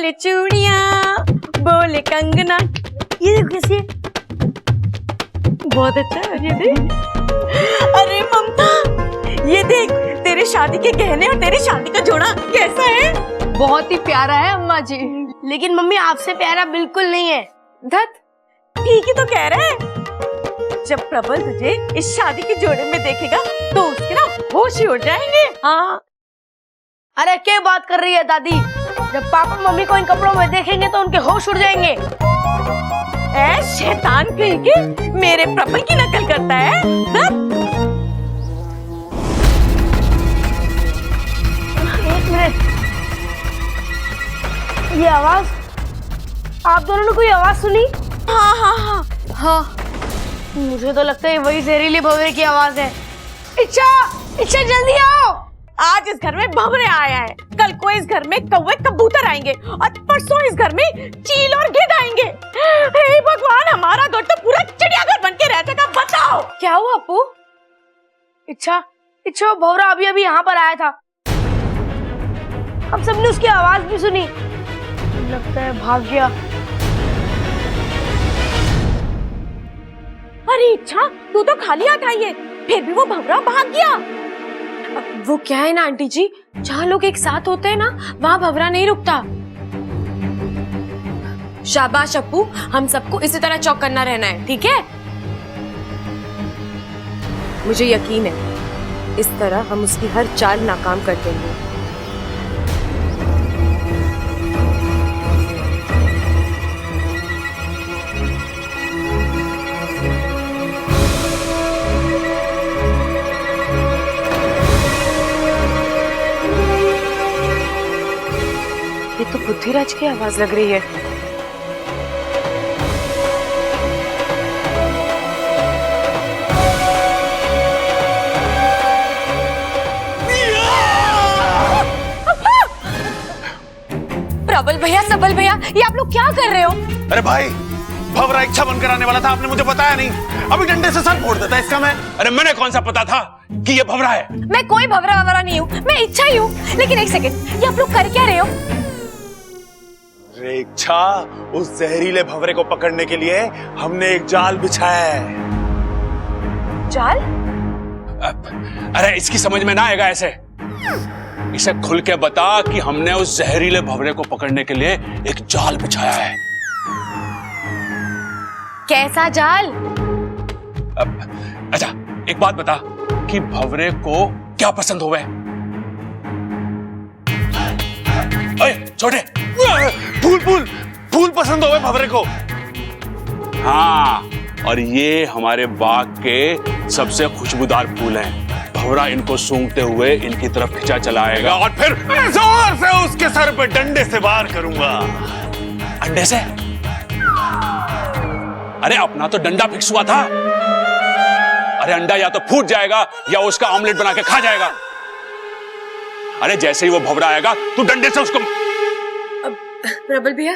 बोले चूड़ियां, बोले कंगना। ये देखो कैसी है, बहुत अच्छा है ये देख। अरे ममता, ये देख तेरे शादी के गहने और तेरी शादी का जोड़ा कैसा है? बहुत ही प्यारा है अम्मा जी। लेकिन मम्मी आपसे प्यारा बिल्कुल नहीं है। धत, ठीक ही तो कह रहे हैं। जब प्रबल तुझे इस शादी के जोड़े में देखेगा तो उसके ना होश ही उड़ जाएंगे। हाँ। अरे क्या बात कर रही है दादी? जब पापा मम्मी को इन कपड़ों में देखेंगे तो उनके होश उड़ जाएंगे। ऐ शैतान कहीं के, मेरे प्रबल की नकल करता है। एक मिनट, ये आवाज, आप दोनों ने कोई आवाज सुनी? हाँ हाँ हाँ हाँ, मुझे तो लगता है वही जहरीले भंवरे की आवाज है। इच्छा, इच्छा जल्दी आओ। आज इस घर में भंवरे आया है, कल को इस घर में कौवे कबूतर आएंगे और परसों इस घर में चील और गिद्ध आएंगे। हे भगवान, हमारा घर तो पूरा चिड़ियाघर बन के रहता था। बताओ क्या हुआ अपू? इच्छा, इच्छा भंवरा अभी अभी यहाँ पर आया था, हम सबने उसकी आवाज भी सुनी। लगता है भाग गया। अरे इच्छा, तू तो खाली हाथ आई है, फिर भी वो भंवरा भाग गया। वो क्या है ना आंटी जी, जहाँ लोग एक साथ होते हैं ना, वहाँ भंवरा नहीं रुकता। शाबाश अप्पू, हम सबको इसी तरह चौकन्ना रहना है, ठीक है? मुझे यकीन है इस तरह हम उसकी हर चाल नाकाम कर देंगे। ये तो बुद्धिराज की आवाज लग रही है। प्रबल भैया, सबल भैया, ये आप लोग क्या कर रहे हो? अरे भाई, भंवरा इच्छा बनकर आने वाला था, आपने मुझे बताया नहीं। अभी डंडे से सर फोड़ देता इसका मैं। अरे मैंने कौन सा पता था कि ये भंवरा है? मैं कोई भंवरा ववरा नहीं हूँ, मैं इच्छा ही हूँ। लेकिन एक सेकंड, ये आप लोग कर क्या रहे हो? अरे इच्छा, उस जहरीले भंवरे को पकड़ने के लिए हमने एक जाल बिछाया है। जाल? अरे इसकी समझ में ना आएगा ऐसे। इसे खुल के बता कि हमने उस जहरीले भंवरे को पकड़ने के लिए एक जाल बिछाया है। कैसा जाल? अच्छा, एक बात बता कि भंवरे को क्या पसंद होवे? ओए छोटे, फूल फूल फूल पसंद होवे भंवरे को। हाँ, और ये हमारे बाग के सबसे खुशबूदार फूल हैं। भंवरा इनको सूंघते हुए इनकी तरफ खिंचा चला आएगा और फिर जोर से उसके सर पे डंडे से वार करूंगा। अंडे से? अरे अपना तो डंडा फिक्स हुआ था। अरे अंडा या तो फूट जाएगा या उसका ऑमलेट बना के खा जाएगा। अरे जैसे ही वो भंवरा आएगा तू डंडे से उसको। प्रबल भैया,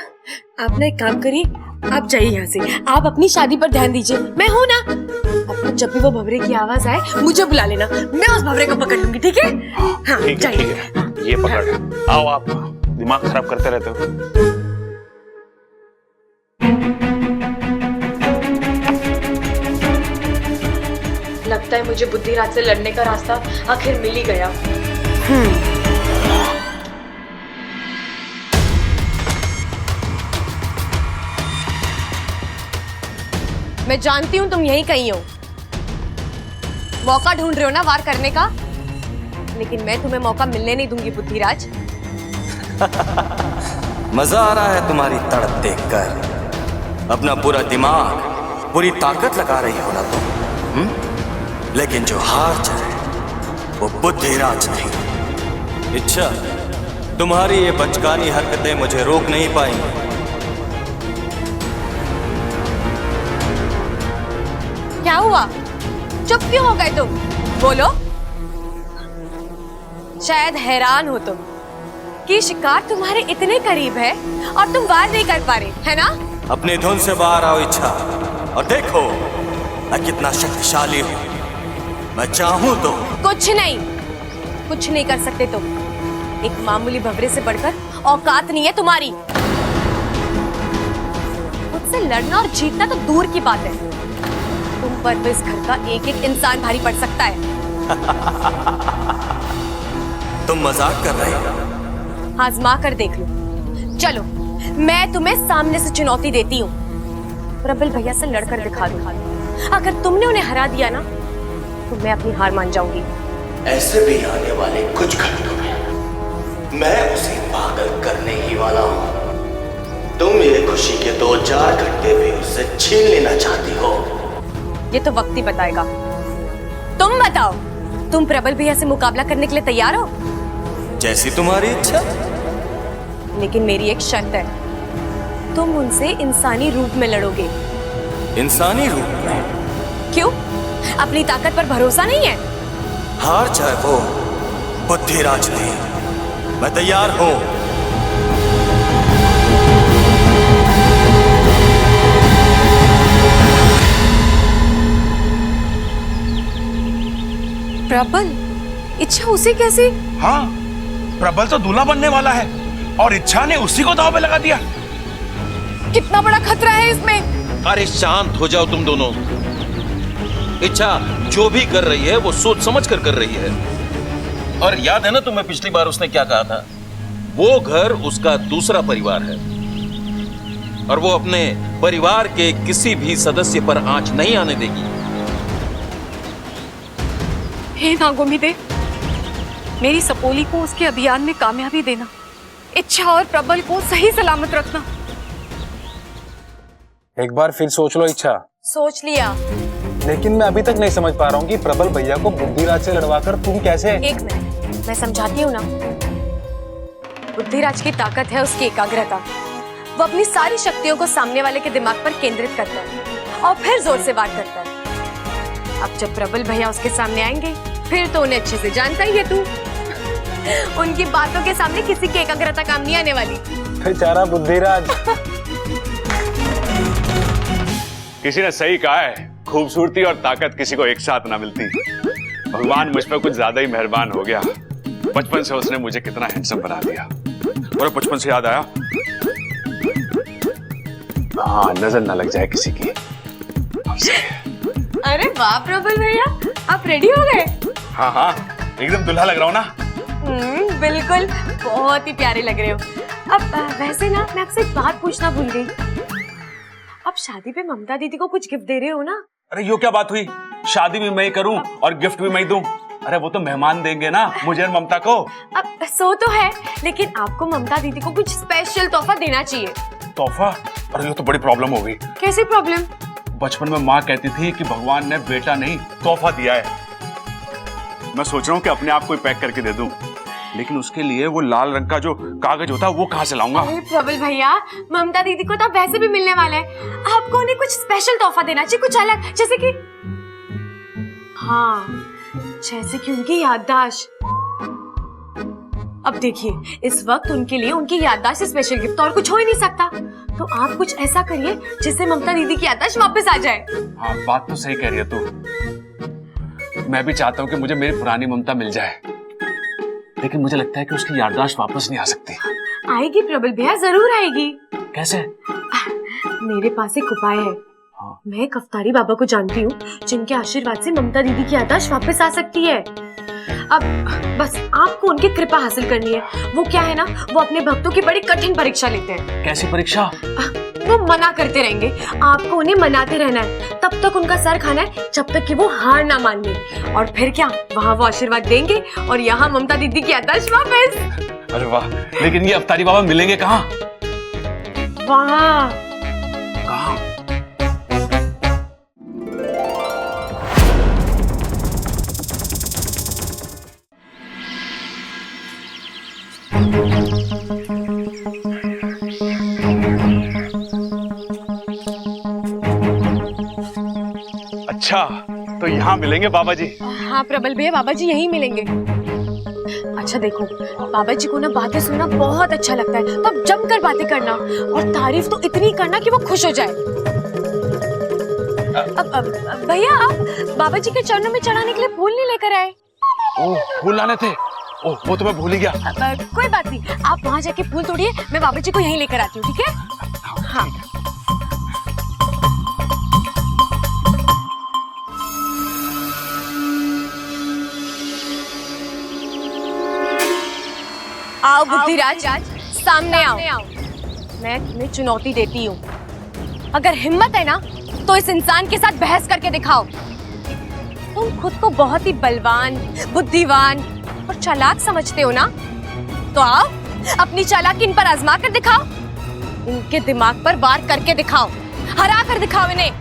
आप ना एक काम करिए, आप जाइए यहाँ से, आप अपनी शादी पर ध्यान दीजिए। मैं हूँ ना, आपको जब भी वो भंवरे की आवाज आए मुझे बुला लेना, मैं उस भंवरे को पकड़ लूंगी, ठीक है? हाँ, ठीक है, ठीक है, ये पकड़। आओ, आप दिमाग खराब करते रहते हो। लगता है मुझे बुद्धिराज से लड़ने का रास्ता आखिर मिल ही गया। मैं जानती हूँ तुम यहीं कहीं हो, मौका ढूंढ रहे हो ना वार करने का, लेकिन मैं तुम्हें मौका मिलने नहीं दूंगी बुद्धिराज। मजा आ रहा है तुम्हारी तड़प देखकर। अपना पूरा दिमाग, पूरी ताकत लगा रही हो ना तुम। लेकिन जो हार जाए वो बुद्धिराज नहीं। इच्छा, तुम्हारी ये बचकानी हरकतें मुझे रोक नहीं पाएंगी। क्या हुआ, चुप क्यों हो गए तुम? बोलो। शायद हैरान हो तुम कि शिकार तुम्हारे इतने करीब है और तुम वार नहीं कर पा रहे, है ना? अपनी धुन से बाहर आओ इच्छा, और देखो मैं कितना शक्तिशाली हूँ। मैं चाहूँ तो कुछ नहीं कर सकते तुम। एक मामूली भंवरे से बढ़कर औकात नहीं है तुम्हारी। मुझसे लड़ना और जीतना तो दूर की बात है, तुम पर तो इस घर का एक एक इंसान भारी पड़ सकता है। तुम मजाक कर रहे हो? आजमा कर देख लो। चलो मैं तुम्हें सामने से चुनौती देती हूँ, प्रबल भैया से लड़कर दिखा दो। अगर तुमने उन्हें हरा दिया ना तो मैं अपनी हार मान जाऊंगी। ऐसे भी आने वाले कुछ घंटों में मैं उसे पागल करने ही वाला हूँ। तुम मेरे खुशी के 2-4 घंटे भी उससे छीन लेना चाहती हो। ये तो वक्त ही बताएगा। तुम बताओ, तुम प्रबल भैया से मुकाबला करने के लिए तैयार हो? जैसी तुम्हारी इच्छा। लेकिन मेरी एक शर्त है, तुम उनसे इंसानी रूप में लड़ोगे। इंसानी रूप में? क्यों? अपनी ताकत पर भरोसा नहीं है? हार चाहे वो बुद्धिराज नहीं, मैं तैयार हूं। प्रबल, इच्छा उसे कैसे? हाँ, प्रबल तो दूल्हा बनने वाला है और इच्छा ने उसी को दांव पे लगा दिया। कितना बड़ा खतरा है इसमें। अरे शांत हो जाओ तुम दोनों। इच्छा जो भी कर रही है वो सोच समझ कर रही है। और याद है ना तुम्हें पिछली बार उसने क्या कहा था? वो घर उसका दूसरा परिवार है और वो अपने परिवार के किसी भी सदस्य पर आंच नहीं आने देगी। हे नागोमिदे, मेरी सपोली को उसके अभियान में कामयाबी देना, इच्छा और प्रबल को सही सलामत रखना। एक बार फिर सोच लो इच्छा। सोच लिया। लेकिन मैं अभी तक नहीं समझ पा रहा हूँ कि प्रबल भैया को बुद्धिराज से लड़वाकर तुम कैसे। एक मिनट, मैं समझाती हूँ ना। बुद्धिराज की ताकत है उसकी एकाग्रता। वो अपनी सारी शक्तियों को सामने वाले के दिमाग पर केंद्रित करता है और फिर जोर से वार करता है। अब जब प्रबल भैया उसके सामने आएंगे फिर तो उन्हें अच्छे से जानता ही है तू। उनकी बातों के सामने किसी की एकाग्रता काम नहीं आने वाली। बेचारा बुद्धिराज। किसी ने सही कहा है, खूबसूरती और ताकत किसी को एक साथ ना मिलती। भगवान मुझ पर कुछ ज्यादा ही मेहरबान हो गया। बचपन से उसने मुझे कितना हैंडसम बना दिया। और बचपन से याद आया, हाँ, नजर ना लग जाए किसी की। अरे वाह प्रबल भैया, आप रेडी हो गए? हाँ हाँ, एकदम दुल्हा लग रहा हूँ ना। बिल्कुल, बहुत ही प्यारे लग रहे हो। अब वैसे ना मैं आपसे एक बात पूछना भूल गई। अब शादी पे ममता दीदी को कुछ गिफ्ट दे रहे हो ना? अरे यो क्या बात हुई? शादी भी मैं ही करूं और गिफ्ट भी मैं ही दूं। अरे वो तो मेहमान देंगे ना मुझे और ममता को। अब सो तो है, लेकिन आपको ममता दीदी को कुछ स्पेशल तोहफा देना चाहिए। तोहफा? अरे ये तो बड़ी प्रॉब्लम हो गई। कैसी प्रॉब्लम? बचपन में माँ कहती थी कि भगवान ने बेटा नहीं तोहफा दिया है। मैं सोच रहा हूँ कि अपने आप को ही पैक करके दे दूं, लेकिन उसके लिए वो लाल रंग का जो कागज होता है वो कहाँ से लाऊंगा? अरे प्रबल भैया, ममता दीदी को तो वैसे भी मिलने वाला है। आपको उन्हें कुछ स्पेशल तोहफा देना चाहिए, कुछ अलग, जैसे कि हाँ, जैसे कि उनकी याददाश्त। अब देखिए, इस वक्त उनके लिए उनकी याददाश्त से स्पेशल गिफ्ट और कुछ हो ही नहीं सकता। तो आप कुछ ऐसा करिए जिससे ममता दीदी की याददाश्त वापस आ जाए। हाँ, बात तो सही कह रही है तू। मैं भी चाहता हूँ कि मुझे मेरी पुरानी ममता मिल जाए, लेकिन मुझे लगता है कि उसकी याददाश्त वापस नहीं आ सकती। आएगी प्रबल भैया, जरूर आएगी। कैसे? मेरे पास एक उपाय है। मैं कफ्तारी बाबा को जानती हूँ, जिनके आशीर्वाद से ममता दीदी की याददाश्त वापस आ सकती है। अब बस आपको उनकी कृपा हासिल करनी है। वो क्या है ना, वो अपने भक्तों की बड़ी कठिन परीक्षा लेते हैं। कैसी परीक्षा? वो मना करते रहेंगे, आपको उन्हें मनाते रहना है, तब तक उनका सर खाना है, जब तक कि वो हार ना मान ले। और फिर क्या, वहाँ वो आशीर्वाद देंगे और यहाँ ममता दीदी की याददाश्त वापस। अरे वाह, लेकिन ये अफ्तारी बाबा मिलेंगे कहाँ? वहाँ। कहाँ? अच्छा, तो यहाँ मिलेंगे बाबा जी? हाँ प्रबल भैया, बाबा जी यहीं मिलेंगे। अच्छा देखो, बाबा जी को ना बातें सुनना बहुत अच्छा लगता है, तो अब जमकर बातें करना और तारीफ तो इतनी करना कि वो खुश हो जाए। अब भैया, आप बाबा जी के चरणों में चढ़ाने के लिए फूल नहीं लेकर आए? ओह, फूल लाने थे। ओह, वो तो मैं भूल ही गया। कोई बात नहीं, आप वहाँ जाके फूल तोड़िए, मैं बाबा जी को यहीं लेकर आती हूँ, ठीक है? हाँ। आओ बुद्धिराज, सामने आओ। मैं तुम्हें चुनौती देती हूँ। अगर हिम्मत है ना, तो इस इंसान के साथ बहस करके दिखाओ। तुम खुद को बहुत ही बलवान, बुद्धिवान और चालाक समझते हो ना? तो आओ, अपनी चालाकी इन पर आजमा कर दिखाओ। इनके दिमाग पर वार करके दिखाओ, हरा कर दिखाओ इन्हें।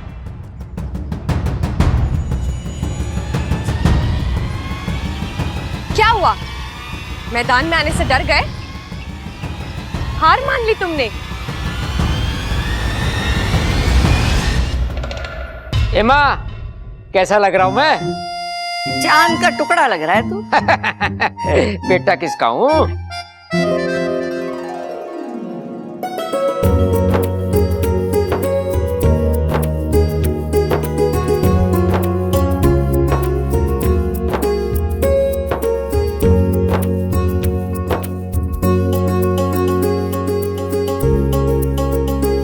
क्या हुआ? मैदान में आने से डर गए? हार मान ली तुमने? एमा, कैसा लग रहा हूं मैं? चांद का टुकड़ा लग रहा है तू। बेटा किसका हूं?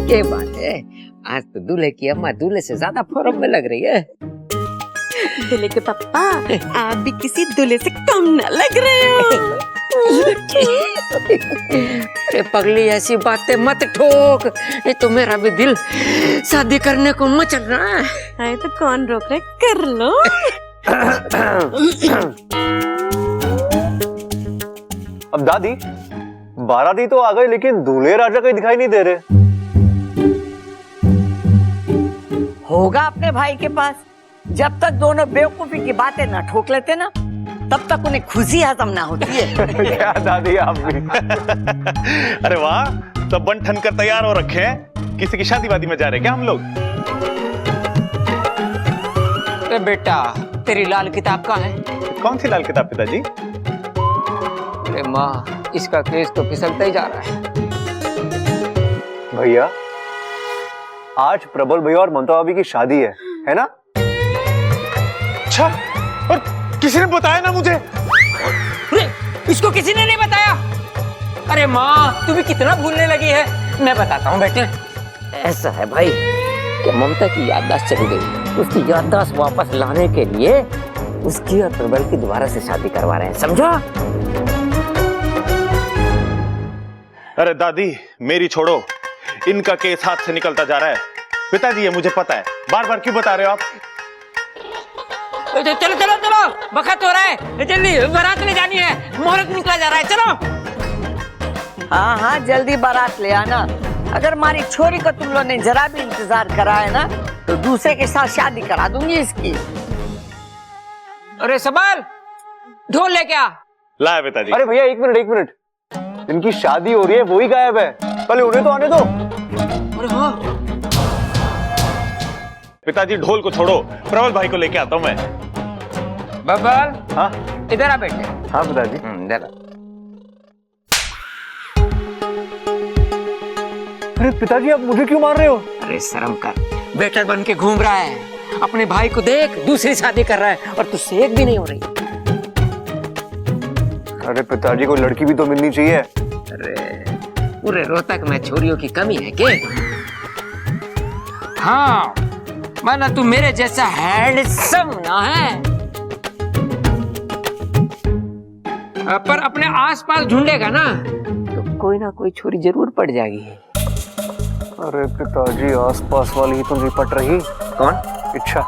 ये बात है, आज तो दूल्हे की अम्मा दूल्हे से ज्यादा फॉर्म में लग रही है। दूल्हे के पापा, आप भी किसी दूल्हे से कम न लग रहे हो। अरे पगली, ऐसी बातें मत ठोक, नहीं तो मेरा भी दिल शादी करने को मचल रहा है। अरे तो कौन रोक रहा है, कर लो। अब दादी, बाराती तो आ गई, लेकिन दूल्हे राजा कहीं दिखाई नहीं दे रहे। होगा अपने भाई के पास। जब तक दोनों बेवकूफी की बातें ना ठोक लेते ना, तब तक उन्हें खुशी हजम ना होती है। क्या दादी, आप भी। अरे वाह, सब बन ठन कर तैयार हो रखे हैं। किसी की शादी वादी में जा रहे हैं क्या हम लोग? अरे बेटा, तेरी लाल किताब कहाँ है? कौन सी लाल किताब पिताजी? अरे माँ, इसका केस तो फिसलता ही जा रहा है। भैया, आज प्रबल भैया और ममता भाभी की शादी है ना? अच्छा, और किसी ने बताया ना मुझे? अरे, इसको किसी ने नहीं बताया? अरे माँ, तू भी कितना भूलने लगी है। मैं बताता हूँ बेटे। ऐसा है भाई कि ममता की याददाश्त चली गई। उसकी याददाश्त वापस लाने के लिए उसकी और प्रबल की दोबारा से शादी करवा रहे हैं, समझा? अरे दादी, मेरी छोड़ो, इनका केस हाथ से निकलता जा रहा है। पिताजी, ये मुझे पता है, बार बार क्यों बता रहे हो आप? चलो चलो चलो, वक्त हो रहा है, जल्दी बारात ले जानी है, मुहूर्त निकला जा रहा है, चलो। हाँ हाँ, जल्दी बारात ले आना। अगर हमारी छोरी को तुम लोगों ने जरा भी इंतजार करा है ना, तो दूसरे के साथ शादी करा दूंगी इसकी। अरे सबल, ढोल लेके आ। लाया पिताजी। अरे भैया, एक मिनट। इनकी शादी हो रही है, वो ही गायब है। पहले उन्हें तो आने दो। अरे हाँ। पिताजी, ढोल को छोड़ो, प्रबल भाई को लेके आता हूँ मैं। बबल, हाँ इधर आ बेटे। हाँ पिताजी। इधर आ। अरे पिताजी, आप मुझे क्यों मार रहे हो? अरे शर्म कर, बेटर बन के घूम रहा है। अपने भाई को देख, दूसरी शादी कर रहा है और तुझसे एक भी नहीं हो रही। अरे पिताजी, को लड़की भी तो मिलनी चाहिए। अरे पूरे रोहतक में छोरियों की कमी है क्या? हाँ, माना तू मेरे जैसा हैंडसम ना है, पर अपने आसपास ढूंढेगा ना तो कोई ना कोई छोरी जरूर पड़ जाएगी। अरे पिताजी, आसपास वाली ही तो नहीं पट रही। कौन? इच्छा।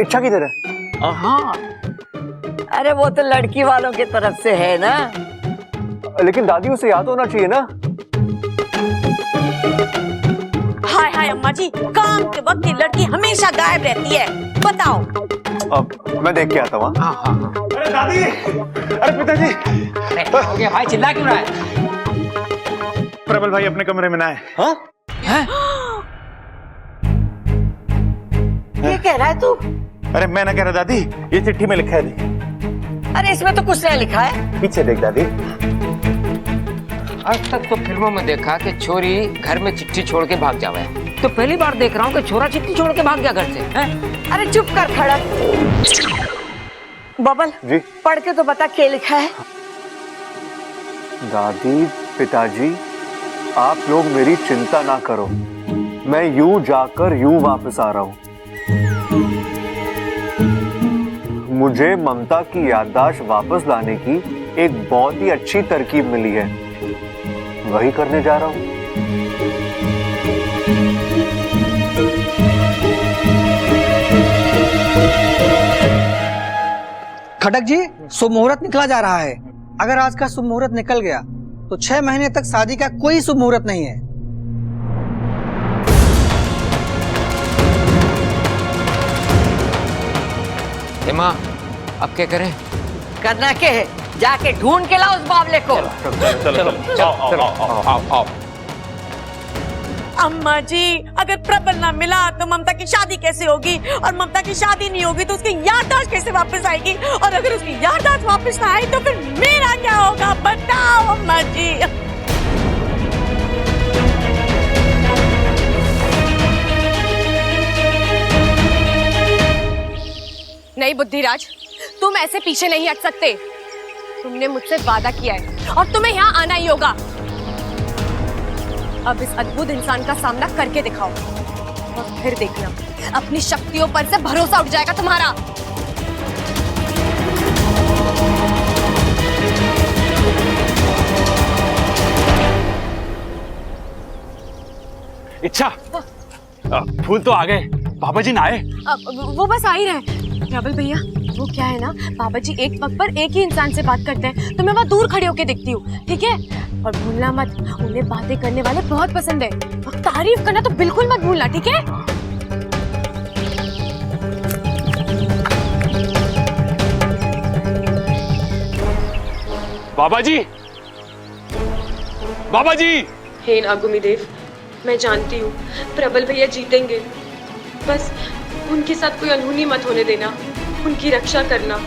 इच्छा किधर है? हाँ, अरे वो तो लड़की वालों की तरफ से है ना। लेकिन दादी, उसे याद होना चाहिए ना। हाय हाय अम्मा जी, काम के वक्त ये लड़की हमेशा गायब रहती है, बताओ। अब मैं देख के आता हूँ। हाँ हाँ हाँ। अरे दादी, अरे पिताजी। अरे हो गया भाई, चिल्ला क्यों रहा है? प्रबल भाई अपने कमरे में ना है। हाँ? ये कह रहा है तू? अरे मैं ना कह रहा दादी, ये चिट्ठी में लिखा है। देख। अरे इसमें तो कुछ नहीं लिखा है। पीछे देख दादी। आज तक तो फिल्मों में देखा कि छोरी घर में चिट्ठी छोड़ के भाग जावे, तो पहली बार देख रहा हूँ कि छोरा चिट्ठी छोड़ के भाग गया घर से, हैं? अरे चुप कर खड़ा। बबल जी पढ़ के तो बता क्या लिखा है। दादी, पिताजी, आप लोग मेरी चिंता ना करो, मैं यूं जाकर यूं वापस आ रहा हूं। मुझे ममता की याददाश्त वापस लाने की एक बहुत ही अच्छी तरकीब मिली है, वही करने जा रहा हूं। खटक जी, शुभ मुहूर्त निकला जा रहा है। अगर आज का शुभ मुहूर्त निकल गया तो 6 महीने तक शादी का कोई शुभ मुहूर्त नहीं है। माँ अब क्या करें? करना क्या है, जाके ढूंढ के लाओ उस बावले को। आओ। अम्मा जी, अगर प्रबल ना मिला तो ममता की शादी कैसे होगी, और ममता की शादी नहीं होगी तो उसकी याददाश्त कैसे वापस आएगी, और अगर उसकी याददाश्त वापस ना आई तो फिर मेरा क्या होगा, बताओ अम्मा जी। नहीं बुद्धिराज, तुम ऐसे पीछे नहीं हट सकते। तुमने मुझसे वादा किया है और तुम्हें यहाँ आना ही होगा। अब इस अद्भुत इंसान का सामना करके दिखाओ और फिर देखना अपनी शक्तियों पर से भरोसा उठ जाएगा तुम्हारा। इच्छा, फूल तो आ गए, पापा जी ना आए? वो बस आ ही रहे। प्रबल भैया, वो क्या है ना, पापा जी एक वक्त पर एक ही इंसान से बात करते हैं, तो मैं वहाँ दूर खड़े होके देखती हूँ, ठीक है? और भूलना मत, उन्हें बातें करने वाले बहुत पसंद है, और तारीफ करना तो बिल्कुल मत भूलना, ठीक है? बाबा जी, बाबा जी। हे नागुमी देव, मैं जानती हूँ प्रबल भैया जीतेंगे, बस उनके साथ कोई अनहोनी मत होने देना, उनकी रक्षा करना।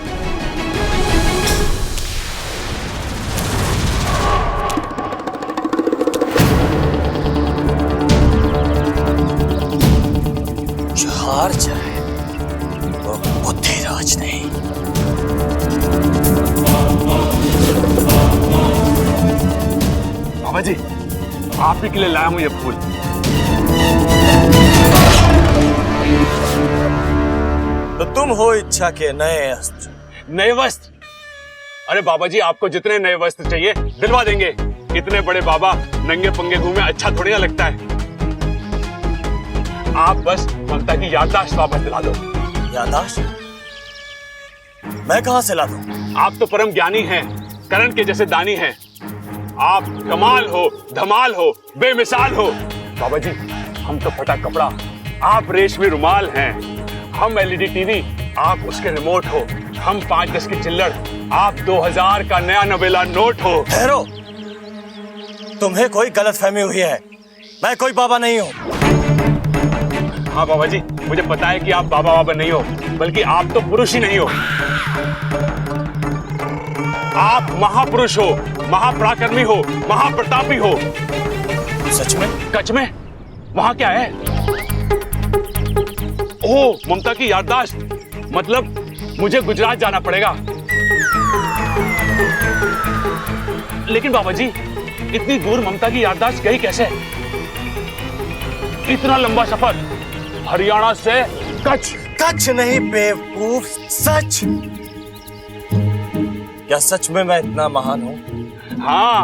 जो हार जाए वो बुद्धिराज नहीं। बाबा जी, आप ही के लिए लाया हूं ये फूल। तो तुम हो इच्छा के नए अस्त्र। नए वस्त्र? अरे बाबा जी, आपको जितने नए वस्त्र चाहिए दिलवा देंगे। इतने बड़े बाबा नंगे पंगे घूमे अच्छा थोड़ी ना लगता है। आप बस ममता की याददाश्त वापस दिला दो। याददाश्त? मैं कहां से ला दूं? आप तो परम ज्ञानी हैं, करण के जैसे दानी हैं। आप कमाल हो, धमाल हो, बेमिसाल हो। बाबा जी, हम तो फटा कपड़ा, आप रेशमी रुमाल हैं। हम एलईडी टीवी, आप उसके रिमोट हो। हम 5-10 की चिल्लड़, आप 2000 का नया नवेला नोट हो। ठहरो, तुम्हें कोई गलतफहमी हुई है, मैं कोई बाबा नहीं हूँ। हाँ बाबा जी, मुझे पता है कि आप बाबा बाबा नहीं हो, बल्कि आप तो पुरुष ही नहीं हो। आप महापुरुष हो, महापराक्रमी हो, महाप्रतापी हो। सच में? सच में? वहां क्या है? ओह, ममता की याददाश्त। मतलब मुझे गुजरात जाना पड़ेगा। लेकिन बाबा जी, इतनी दूर ममता की याददाश्त गई कैसे? इतना लंबा सफर, हरियाणा से कच्छ। कच्छ नहीं बेवकूफ, सच। क्या सच में मैं इतना महान हूं? हाँ,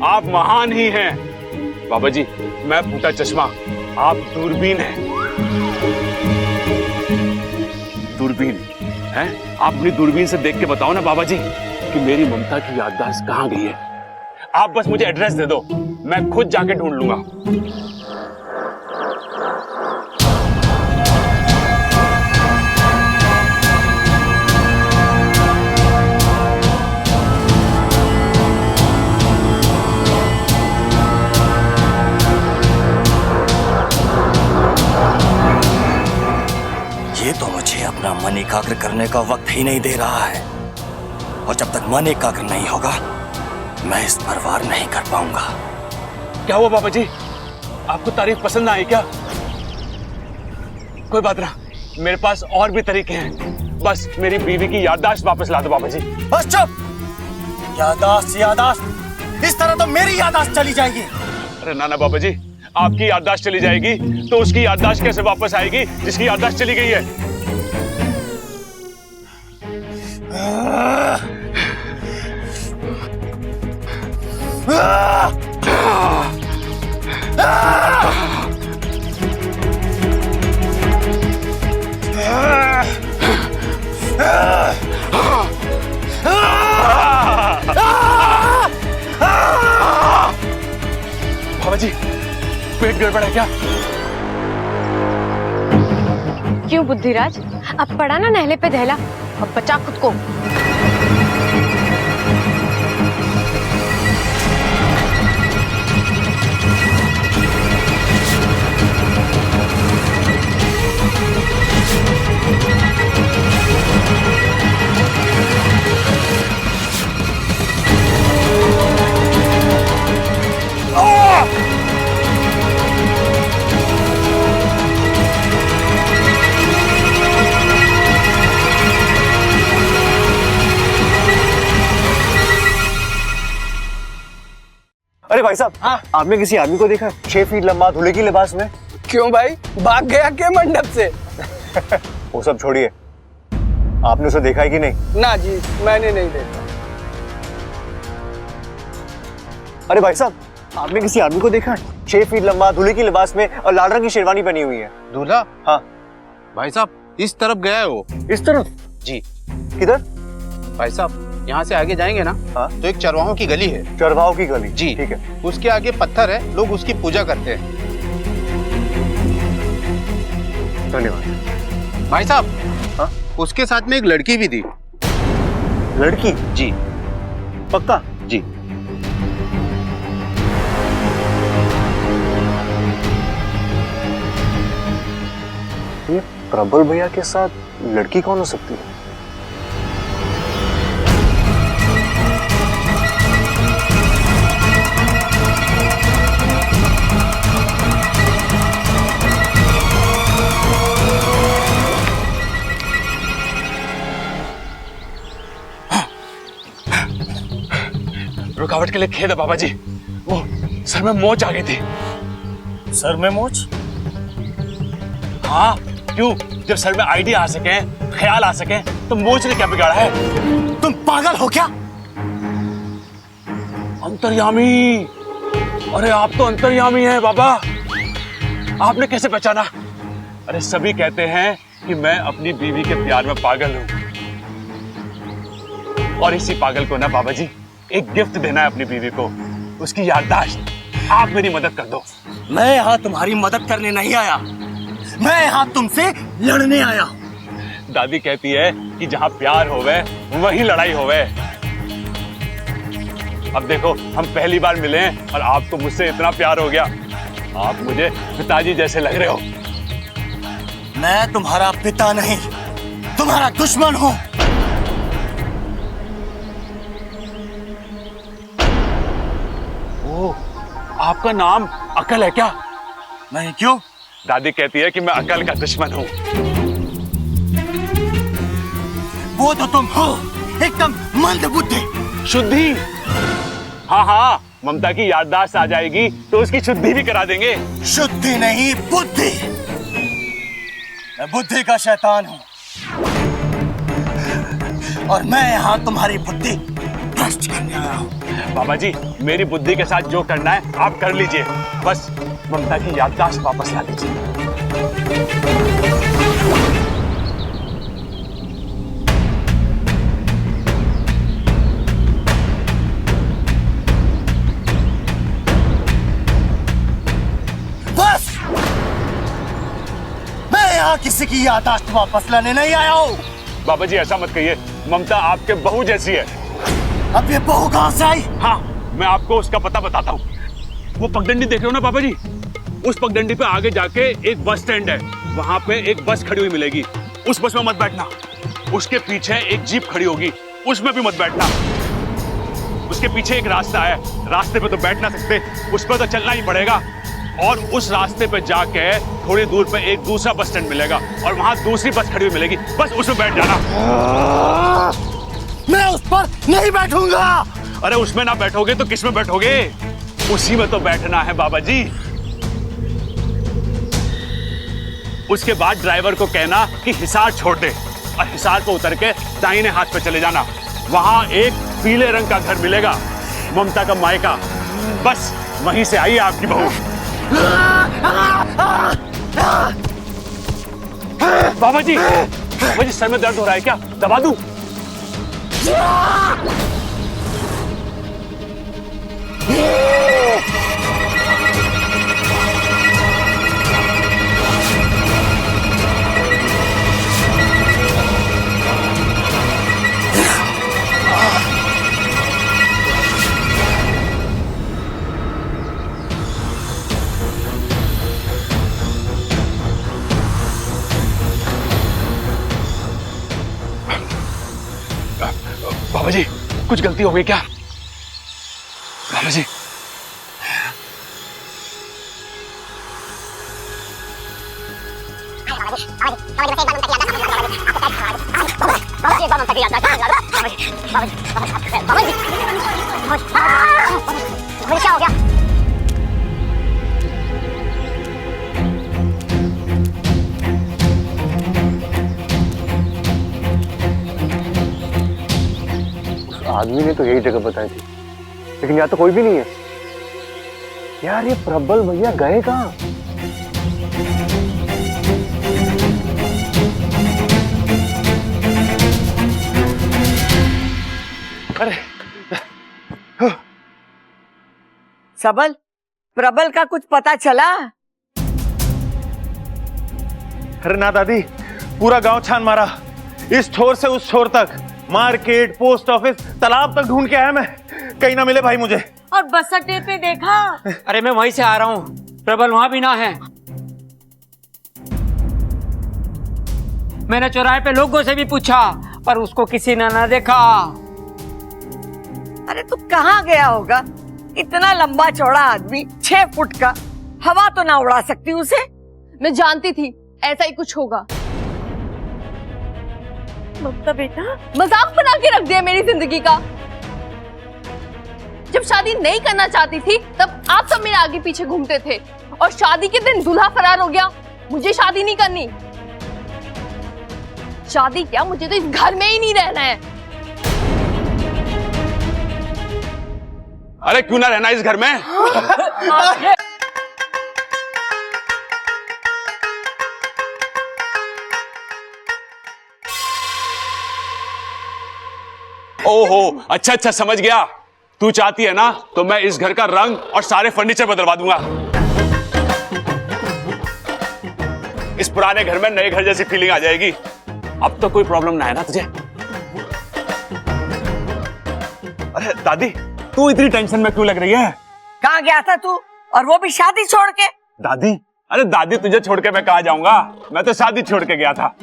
आप महान ही हैं। बाबा जी, मैं फूटा चश्मा, आप दूरबीन हैं। दूरबीन हैं? आप अपनी दूरबीन से देख के बताओ ना बाबा जी कि मेरी ममता की याददाश्त कहाँ गई है। आप बस मुझे एड्रेस दे दो, मैं खुद जाके ढूंढ लूंगा। ये तो मुझे अपना मन एकाग्र करने का वक्त ही नहीं दे रहा है, और जब तक मन एकाग्र नहीं होगा मैं इस पर वार नहीं कर पाऊंगा। क्या हुआ बाबा जी? आपको तारीफ पसंद ना आई क्या? कोई बात ना, मेरे पास और भी तरीके हैं। बस मेरी बीवी की याददाश्त वापस ला दो बाबा जी। बस चुप। यादाश्त यादाश्त, इस तरह तो मेरी यादाश्त चली जाएगी। अरे ना ना बाबा जी, आपकी याददाश्त चली जाएगी तो उसकी याददाश्त कैसे वापस आएगी जिसकी याददाश्त चली गई है? बाबा जी, पेट गड़बड़ है क्या? क्यों बुद्धिराज, अब पड़ा ना नहले पे दहला, अब बचा खुद को। अरे भाई साहब, आपने किसी आदमी को देखा 6 फीट लंबा धुले की लिबास में? क्यों भाई, भाग गया क्या मंडप से? वो सब छोड़िए, आपने उसे देखा है कि नहीं? ना जी, मैंने नहीं देखा। अरे भाई साहब, आपने किसी आदमी को देखा है 6 फीट लंबा धुले की लिबास में और लाल रंग की शेरवानी पहनी हुई है? दूल्हा? हाँ भाई साहब, इस तरफ गया है वो। इस तरफ? जी। किधर? भाई साहब, यहाँ से आगे जाएंगे ना, हाँ? तो एक चरवाहों की गली है। चरवाहों की गली? जी ठीक है। उसके आगे पत्थर है, लोग उसकी पूजा करते हैं। धन्यवाद। भाई साहब, हाँ? उसके साथ में एक लड़की भी थी। लड़की? जी। पक्का? जी। ये प्रबल भैया के साथ लड़की कौन हो सकती है? रुकावट के लिए खेद है बाबा जी, वो सर में मोच आ गई थी। सर में मोच? हाँ, क्यों? जब सर में आइडिया आ सके, ख्याल आ सके, तो मोच ने क्या बिगाड़ा है? तुम पागल हो क्या? अंतर्यामी! अरे आप तो अंतर्यामी हैं बाबा, आपने कैसे पहचाना? अरे सभी कहते हैं कि मैं अपनी बीवी के प्यार में पागल हूं, और इसी पागल को ना बाबा जी एक गिफ्ट देना है अपनी बीवी को, उसकी याददाश्त। आप मेरी मदद कर दो। मैं यहाँ तुम्हारी मदद करने नहीं आया, मैं यहाँ तुमसे लड़ने आया। दादी कहती है कि जहाँ प्यार होवे वहीं लड़ाई होवे। अब देखो, हम पहली बार मिले हैं और आपको मुझसे इतना प्यार हो गया। आप मुझे पिताजी जैसे लग रहे हो। मैं तुम्हारा पिता नहीं, तुम्हारा दुश्मन हूँ। ओह, आपका नाम अकल है क्या? नहीं, क्यों? दादी कहती है कि मैं अकल का दुश्मन हूँ। वो तो तुम हो, एकदम मंदबुद्धि। शुद्धि? हाँ हाँ, ममता की याददाश्त आ जाएगी तो उसकी शुद्धि भी करा देंगे। शुद्धि नहीं, बुद्धि। मैं बुद्धि का शैतान हूँ, और मैं यहाँ तुम्हारी बुद्धि भ्रष्ट करने आया हूँ। बाबा जी, मेरी बुद्धि के साथ जो करना है आप कर लीजिए, बस ममता की याददाश्त वापस ला दीजिए। बस, मैं यहाँ किसी की याददाश्त वापस लाने नहीं आया हूँ। बाबा जी ऐसा मत कहिए, ममता आपके बहू जैसी है। अब ये बहू कहाँ से आई? हाँ, मैं आपको उसका पता बताता हूँ। वो पगडंडी देख रहे हो ना बाबा जी, उस पगडंडी पे आगे जाके एक बस स्टैंड है, वहां पे एक बस खड़ी हुई मिलेगी। उस बस में मत बैठना। उसके पीछे एक जीप खड़ी होगी, उसमें भी मत बैठना। उसके पीछे एक रास्ता है, रास्ते पे तो बैठ ना सकते, उस पर तो चलना ही पड़ेगा। और उस रास्ते पे जाके थोड़ी दूर पे एक दूसरा बस स्टैंड मिलेगा और वहां दूसरी बस खड़ी हुई मिलेगी, बस उसमें बैठ जाना। मैं उस पर नहीं बैठूंगा। अरे उसमें ना बैठोगे तो किस में बैठोगे? उसी में तो बैठना है बाबा जी। उसके बाद ड्राइवर को कहना कि हिसार छोड़ दे और हिसार को उतर के दाहिने हाथ पे चले जाना। वहां एक पीले रंग का घर मिलेगा, ममता का मायका। बस वहीं से आई आपकी बहू। बाबा जी सर में दर्द हो रहा है क्या? दबा दूं? बाबा जी कुछ गलती हो गई क्या? बाबा जी क्या हो गया? आदमी ने तो यही जगह बताई थी, लेकिन यहाँ तो कोई भी नहीं है। यार ये प्रबल भैया गए कहाँ? अरे सबल, प्रबल का कुछ पता चला? अरे ना दादी, पूरा गांव छान मारा, इस छोर से उस छोर तक, मार्केट, पोस्ट ऑफिस, तालाब तक ढूंढ के आया मैं, कहीं ना मिले भाई मुझे। और बस अड्डे पे देखा? अरे मैं वहीं से आ रहा हूँ, प्रबल वहां भी ना है। मैंने चौराहे पे लोगों से भी पूछा पर उसको किसी ने ना देखा। अरे तू कहाँ गया होगा? इतना लंबा चौड़ा आदमी, 6 फुट का, हवा तो ना उड़ा सकती उसे? मैं जानती थी ऐसा ही कुछ होगा। ममता बेटा मजाक बना के रख दिया मेरी जिंदगी का। जब शादी नहीं करना चाहती थी तब आप सब मेरे आगे पीछे घूमते थे और शादी के दिन दूल्हा फरार हो गया। मुझे शादी नहीं करनी। शादी क्या, मुझे तो इस घर में ही नहीं रहना है। अरे क्यों ना रहना इस घर में? ओहो अच्छा अच्छा समझ गया। तू चाहती है ना तो मैं इस घर का रंग और सारे फर्नीचर बदलवा दूंगा। इस पुराने घर में नए घर जैसी फीलिंग आ जाएगी। अब तो कोई प्रॉब्लम ना है ना तुझे? अरे दादी तू इतनी टेंशन में क्यों लग रही है? कहाँ गया था तू, और वो भी शादी छोड़ के? दादी अरे दादी तुझे छोड़ के मैं कहाँ जाऊंगा? मैं तो शादी छोड़ के गया था।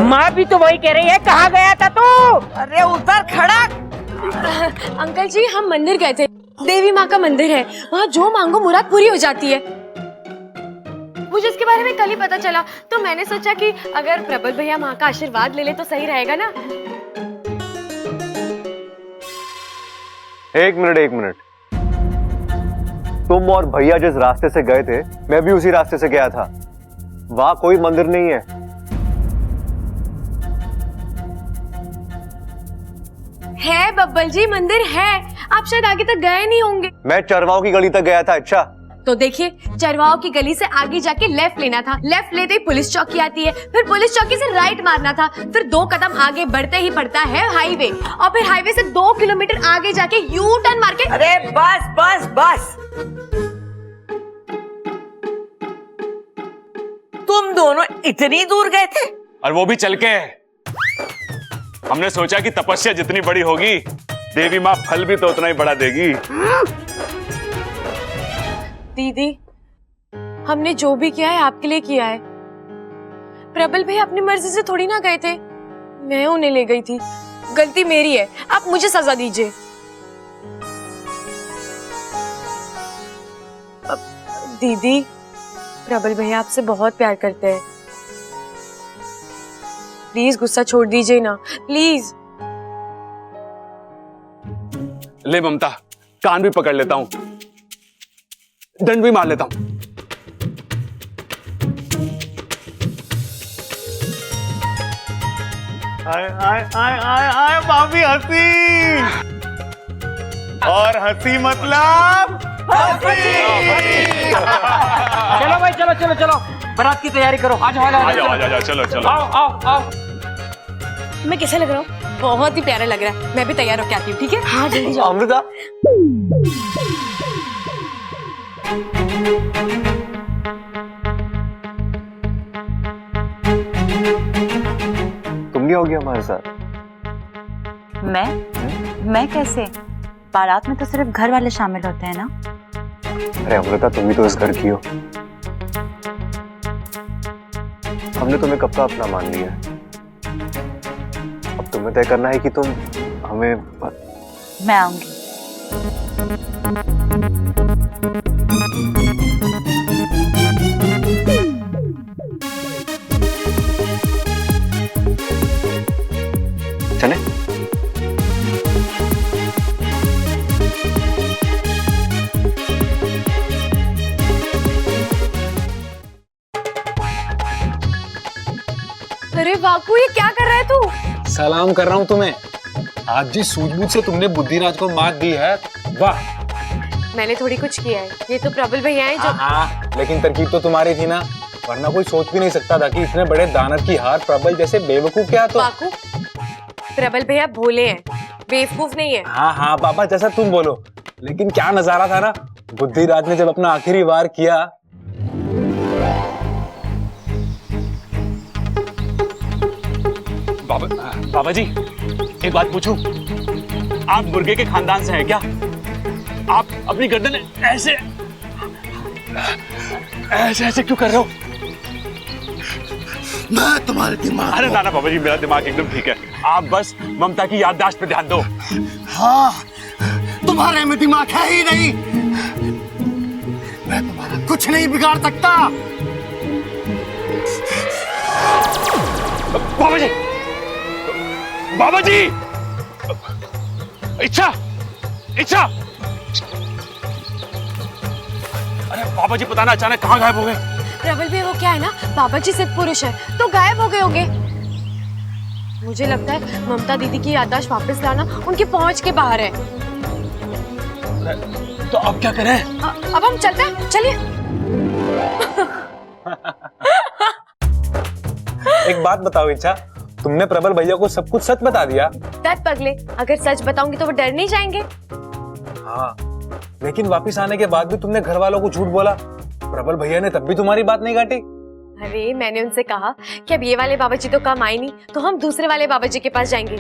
माँ भी तो वही कह रही है, कहाँ गया था तू? अरे उधर खड़ा। अंकल जी हम मंदिर गए थे, देवी माँ का मंदिर है, वहाँ जो मांगो मुराद पूरी हो जाती है। मुझे इसके बारे में कल ही पता चला तो मैंने सोचा कि अगर प्रबल भैया माँ का आशीर्वाद ले ले तो सही रहेगा ना। एक मिनट, तुम और भैया जिस रास्ते से गए थे मैं भी उसी रास्ते से गया था। वहां कोई मंदिर नहीं है। है बब्बल जी, मंदिर है, आप शायद आगे तक गए नहीं होंगे। मैं चरवाओं की गली तक गया था। अच्छा तो देखिए, चरवाओं की गली से आगे जाके लेफ्ट लेना था, लेफ्ट लेते ही पुलिस चौकी आती है, फिर पुलिस चौकी से राइट मारना था, फिर 2 कदम आगे बढ़ते ही पड़ता है हाईवे, और फिर हाईवे से 2 किलोमीटर आगे जाके यू टर्न मार के। अरे बस बस बस, तुम दोनों इतनी दूर गए थे? और वो भी चल के। हमने सोचा कि तपस्या जितनी बड़ी होगी देवी माँ फल भी तो उतना ही बड़ा देगी। दीदी हमने जो भी किया है आपके लिए किया है। प्रबल भाई अपनी मर्जी से थोड़ी ना गए थे, मैं उन्हें ले गई थी। गलती मेरी है, आप मुझे सजा दीजिए। दीदी, प्रबल भैया आपसे बहुत प्यार करते हैं। प्लीज गुस्सा छोड़ दीजिए ना, प्लीज। ले ममता, कान भी पकड़ लेता हूं, दंड भी मार लेता हूं। आए आए आए आए आए भाभी हंसी, और हंसी मतलब चलो भाई, चलो चलो चलो, बारात की तैयारी करो। आ जाओ आ जाओ, चलो चलो। आओ आओ आओ। मैं कैसे लग रहा हूँ? बहुत ही प्यारा लग रहा है। मैं भी तैयार होके आती हूँ, ठीक है? हाँ जल्दी जाओ। अमृता, तुम नहीं होगी हमारे साथ? मैं कैसे? बारात में तो सिर्फ घर वाले शामिल होते हैं ना। अरे अमृता, तुम भी तो इस घर की हो। हमने तुम्हें कब का अपना मान लिया है। अब तुम्हें तय करना है कि तुम हमें। मैं आऊंगी। चले? अरे बाकू, ये क्या कर रहा है तू? सलाम कर रहा हूँ तुम्हें। आज जिस सूझबूझ से तुमने बुद्धिराज को मात दी है, वाह। मैंने थोड़ी कुछ किया है, ये तो प्रबल भैया है जो। हाँ, लेकिन तरकीब तो तुम्हारी थी ना, वरना कोई सोच भी नहीं सकता था कि इतने बड़े दानव की हार प्रबल जैसे बेवकूफ क्या तो। बाकू, प्रबल भैया भोले हैं, बेवकूफ नहीं है। हाँ हाँ पापा, जैसा तुम बोलो, लेकिन क्या नजारा था ना बुद्धिराज ने जब अपना आखिरी वार किया। बाबा जी, एक बात पूछूं? आप मुर्गे के खानदान से हैं क्या? आप अपनी गर्दन ऐसे ऐसे ऐसे क्यों कर रहे हो? मैं तुम्हारे दिमाग। अरे ना बाबा जी, मेरा दिमाग एकदम ठीक है। आप बस ममता की याददाश्त पे ध्यान दो। हाँ, तुम्हारे में दिमाग है ही नहीं। मैं तुम्हारा कुछ नहीं बिगाड़ सकता। बाबा जी, बाबा जी, इच्छा, इच्छा। अरे बाबा जी, पता ना अचानक कहाँ गायब हो गए। प्रबल भैया, वो क्या है ना, बाबा जी सिद्ध पुरुष है तो गायब हो गए होंगे। मुझे लगता है ममता दीदी की याददाश्त वापस लाना उनकी पहुंच के बाहर है। तो अब क्या करें? अब हम चलते हैं, चलिए। एक बात बताओ इच्छा, तुमने प्रबल भैया को सब कुछ सच बता दिया? दत्त पगले, अगर सच बताऊंगी तो वो डर नहीं जाएंगे। हाँ, लेकिन वापस आने के बाद भी तुमने घर वालों को झूठ बोला। प्रबल भैया ने तब भी तुम्हारी बात नहीं काटी। अरे मैंने उनसे कहा कि अब ये वाले बाबा जी तो कम आए नहीं, तो हम दूसरे वाले बाबा जी के पास जाएंगे।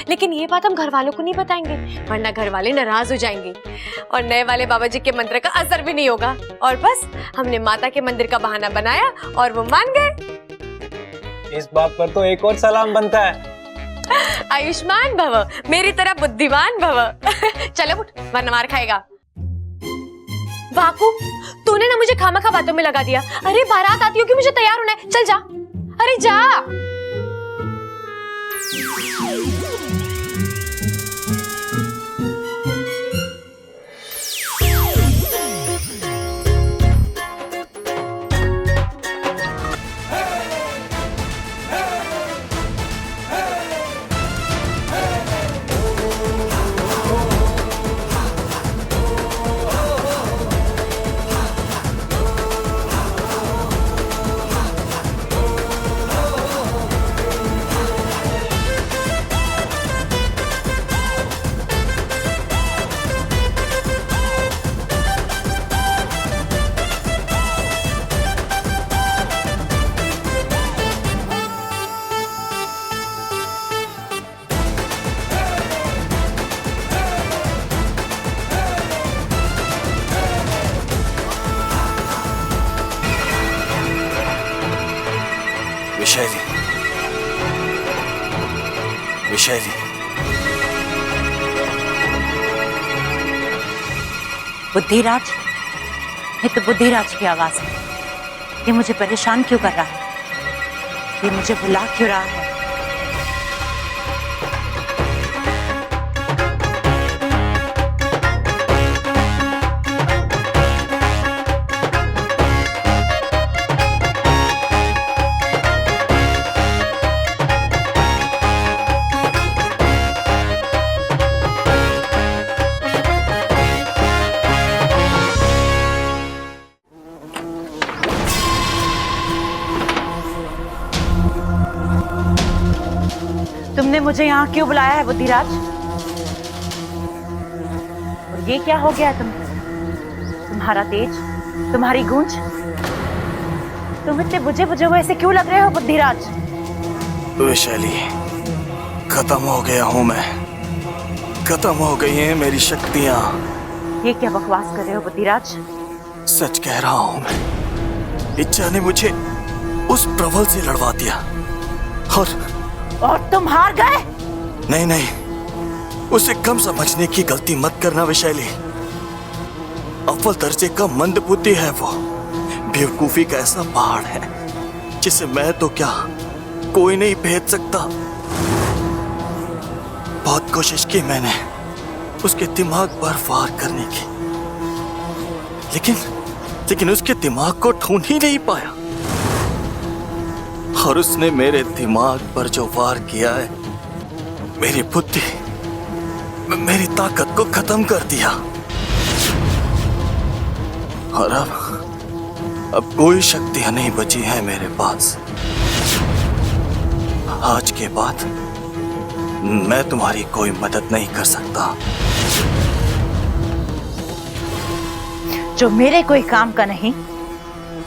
लेकिन ये बात हम घर वालों को नहीं बताएंगे, वरना घर वाले नाराज हो जाएंगे और नए वाले बाबा जी के मंत्र का असर भी नहीं होगा। और बस हमने माता के मंदिर का बहाना बनाया और वो मान गए। इस बात पर तो एक और सलाम बनता है। आयुष्मान भव, मेरी तरह बुद्धिमान भव। चलो उठ, वरना मार खाएगा। वाकू, तूने ना मुझे खामखा बातों में लगा दिया। अरे बारात आती होगी, मुझे तैयार होना है, चल जा। अरे जा। विशैली, विशैली, बुद्धिराज, ये तो बुद्धिराज की आवाज है। ये मुझे परेशान क्यों कर रहा है? ये मुझे बुला क्यों रहा है? तुमने मुझे यहाँ क्यों बुलाया है बुद्धिराज? और ये क्या हो गया तुम्हारा तेज, तुम्हारी गूंज? तुम इतने बुझे बुझे हुए ऐसे क्यों लग रहे हो बुद्धिराज? वैशाली, खत्म हो गया हूँ मैं। खत्म हो गई हैं मेरी शक्तियाँ। ये क्या बकवास कर रहे हो बुद्धिराज? सच कह रहा हूँ मैं। इच्छा ने मुझे उस प्रबल से लड़वा दिया और तुम हार गए? नहीं नहीं, उसे कम समझने की गलती मत करना वैशाली। अव्वल दर्जे का मंदबुद्धि है वो। बेवकूफी का ऐसा पहाड़ है जिसे मैं तो क्या कोई नहीं भेद सकता। बहुत कोशिश की मैंने उसके दिमाग पर वार करने की, लेकिन उसके दिमाग को ढूंढ ही नहीं पाया। और उसने मेरे दिमाग पर जो वार किया है, मेरी बुद्धि, मेरी ताकत को खत्म कर दिया। और अब कोई शक्तियां नहीं बची हैं मेरे पास। आज के बाद मैं तुम्हारी कोई मदद नहीं कर सकता। जो मेरे कोई काम का नहीं,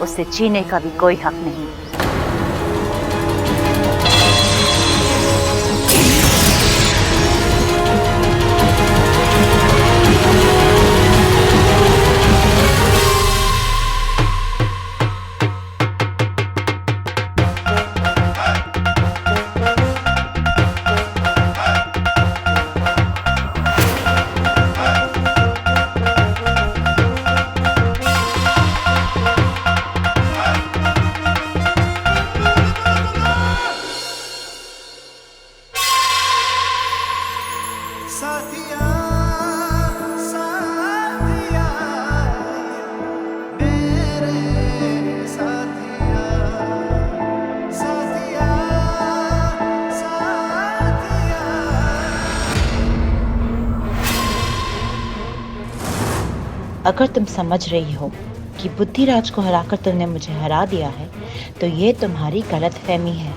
उसे जीने का भी कोई हक नहीं। अगर तुम समझ रही हो कि बुद्धिराज को हराकर तुमने मुझे हरा दिया है, तो ये तुम्हारी गलतफहमी है।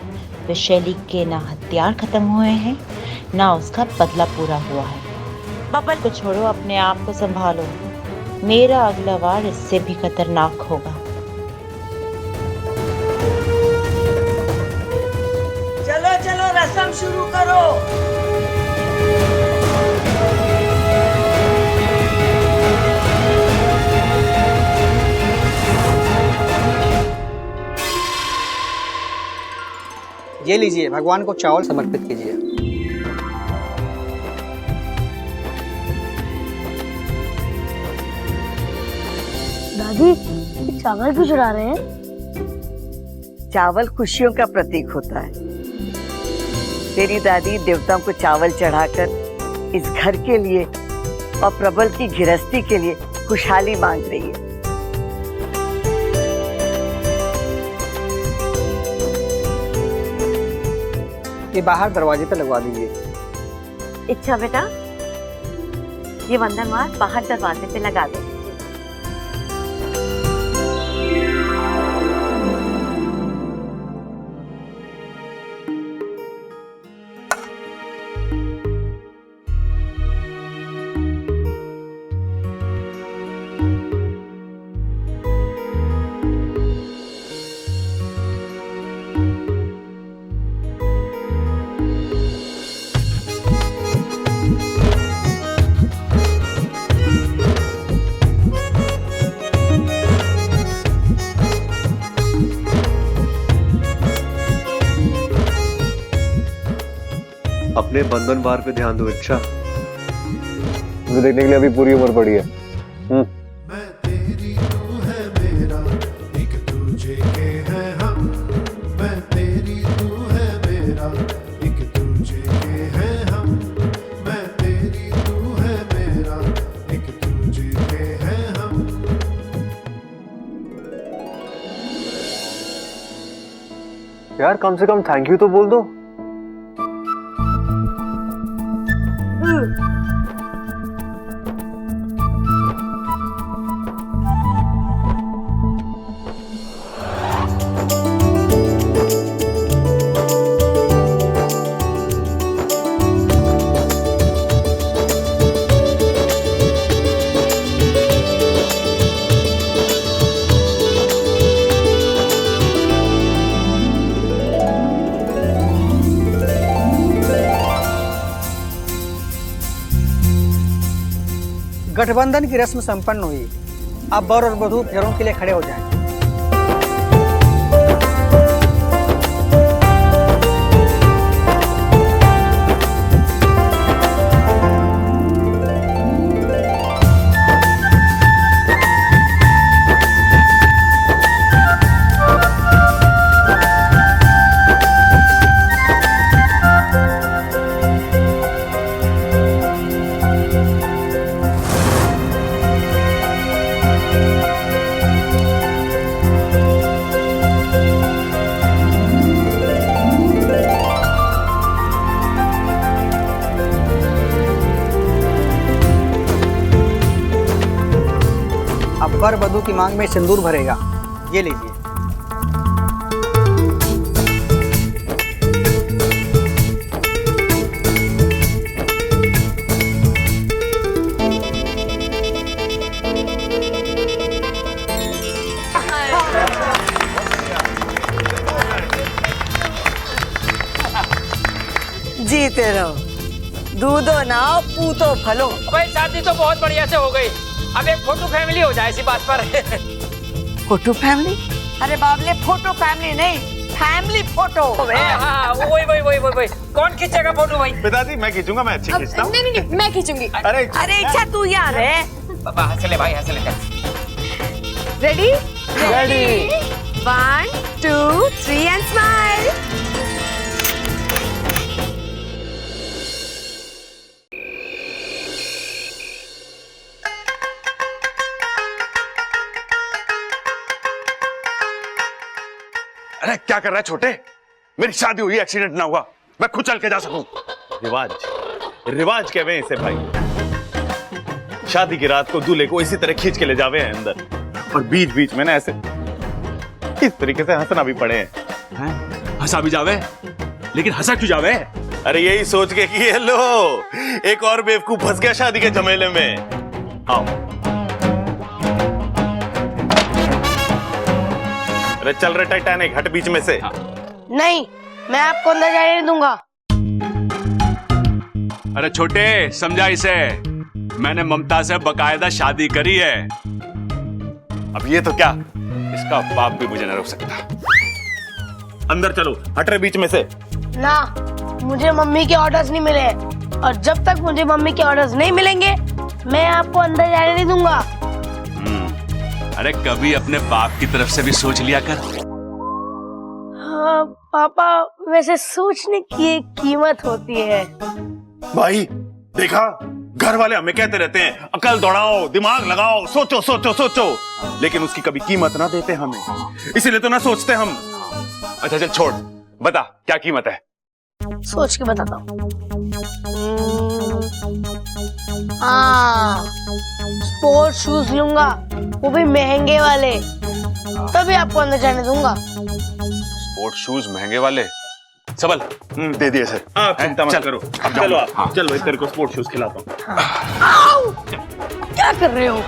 वैशाली के ना हथियार खत्म हुए हैं, ना उसका बदला पूरा हुआ है। बबल को छोड़ो, अपने आप को संभालो। मेरा अगला वार इससे भी खतरनाक होगा। चलो चलो, रस्म शुरू करो। ये लीजिए, भगवान को चावल समर्पित कीजिए। दादी, चावल क्यों चढ़ा रहे हैं? चावल खुशियों का प्रतीक होता है। तेरी दादी देवताओं को चावल चढ़ाकर इस घर के लिए और प्रबल की गृहस्थी के लिए खुशहाली मांग रही है। ये बाहर दरवाजे पे लगवा दीजिए। इच्छा बेटा, ये वंदनवार बाहर दरवाजे पे लगा दे। अपने बंधन बार पे ध्यान दो। इच्छा, मुझे देखने के लिए अभी पूरी उम्र पड़ी है। यार कम से कम थैंक यू तो बोल दो। गठबंधन की रस्म संपन्न हुई। अब वर और वधू फेरों के लिए खड़े हो जाएं। अब वर वधू की मांग में सिंदूर भरेगा। ये लीजिए। जीते रहो, दूधो नाओ पूतो फलो। भाई शादी तो बहुत बढ़िया से हो गई, अब एक फोटो फैमिली हो जाए इसी बात पर। Photo family? अरे बाबले, फोटो फैमिली नहीं, फैमिली फोटो। हाँ, वही। कौन खींचेगा फोटो भाई? पिताजी मैं खींचूंगा, मैं अच्छी खींचता हूँ। नहीं, मैं खींचूंगी। अरे इच्छा तू यार है। पापा हंस ले भाई, हंस ले। रेडी? रेडी। 1 2 3 and smile. अरे क्या कर रहा है छोटे? मेरी शादी हुई, एक्सीडेंट ना हुआ, मैं खुद चल के जा सकूं। रिवाज कहवे इसे भाई। शादी की रात को दूल्हे को इसी तरह खींच के ले जावे हैं अंदर, और बीच बीच में ना ऐसे इस तरीके से हंसना भी पड़े हैं। हंसा भी जावे, लेकिन हंसा क्यों जावे? अरे यही सोच के कि ये लो एक और बेवकूफ फंस गया शादी के झमेले में। आओ। अरे चल रहे टाइटैनिक, हट बीच में से। नहीं, मैं आपको अंदर जाने नहीं दूंगा। अरे छोटे समझा इसे, मैंने ममता से बकायदा शादी करी है। अब ये तो क्या, इसका बाप भी मुझे न रोक सकता। अंदर चलो, हट रहे बीच में से। ना, मुझे मम्मी के ऑर्डर्स नहीं मिले, और जब तक मुझे मम्मी के ऑर्डर्स नहीं मिलेंगे मैं आपको अंदर जाने नहीं दूंगा। अरे कभी अपने बाप की तरफ से भी सोच लिया कर। हाँ पापा, वैसे सोचने की एक कीमत होती है। भाई देखा, घर वाले हमें कहते रहते हैं अकल दौड़ाओ, दिमाग लगाओ, सोचो सोचो सोचो, लेकिन उसकी कभी कीमत ना देते हमें, इसीलिए तो ना सोचते हम। अच्छा चल छोड़, बता क्या कीमत है? सोच के बताता हूँ। हाँ, स्पोर्ट्स शूज लूंगा, वो भी महंगे वाले, तभी आपको अंदर जाने दूंगा। स्पोर्ट शूज महंगे वाले? सबल दे दिए सर। आप चिंता मत करो, चलो आप। हाँ। चलो इस तेरे को स्पोर्ट शूज खिलाता हूँ। आओ! क्या कर रहे हो?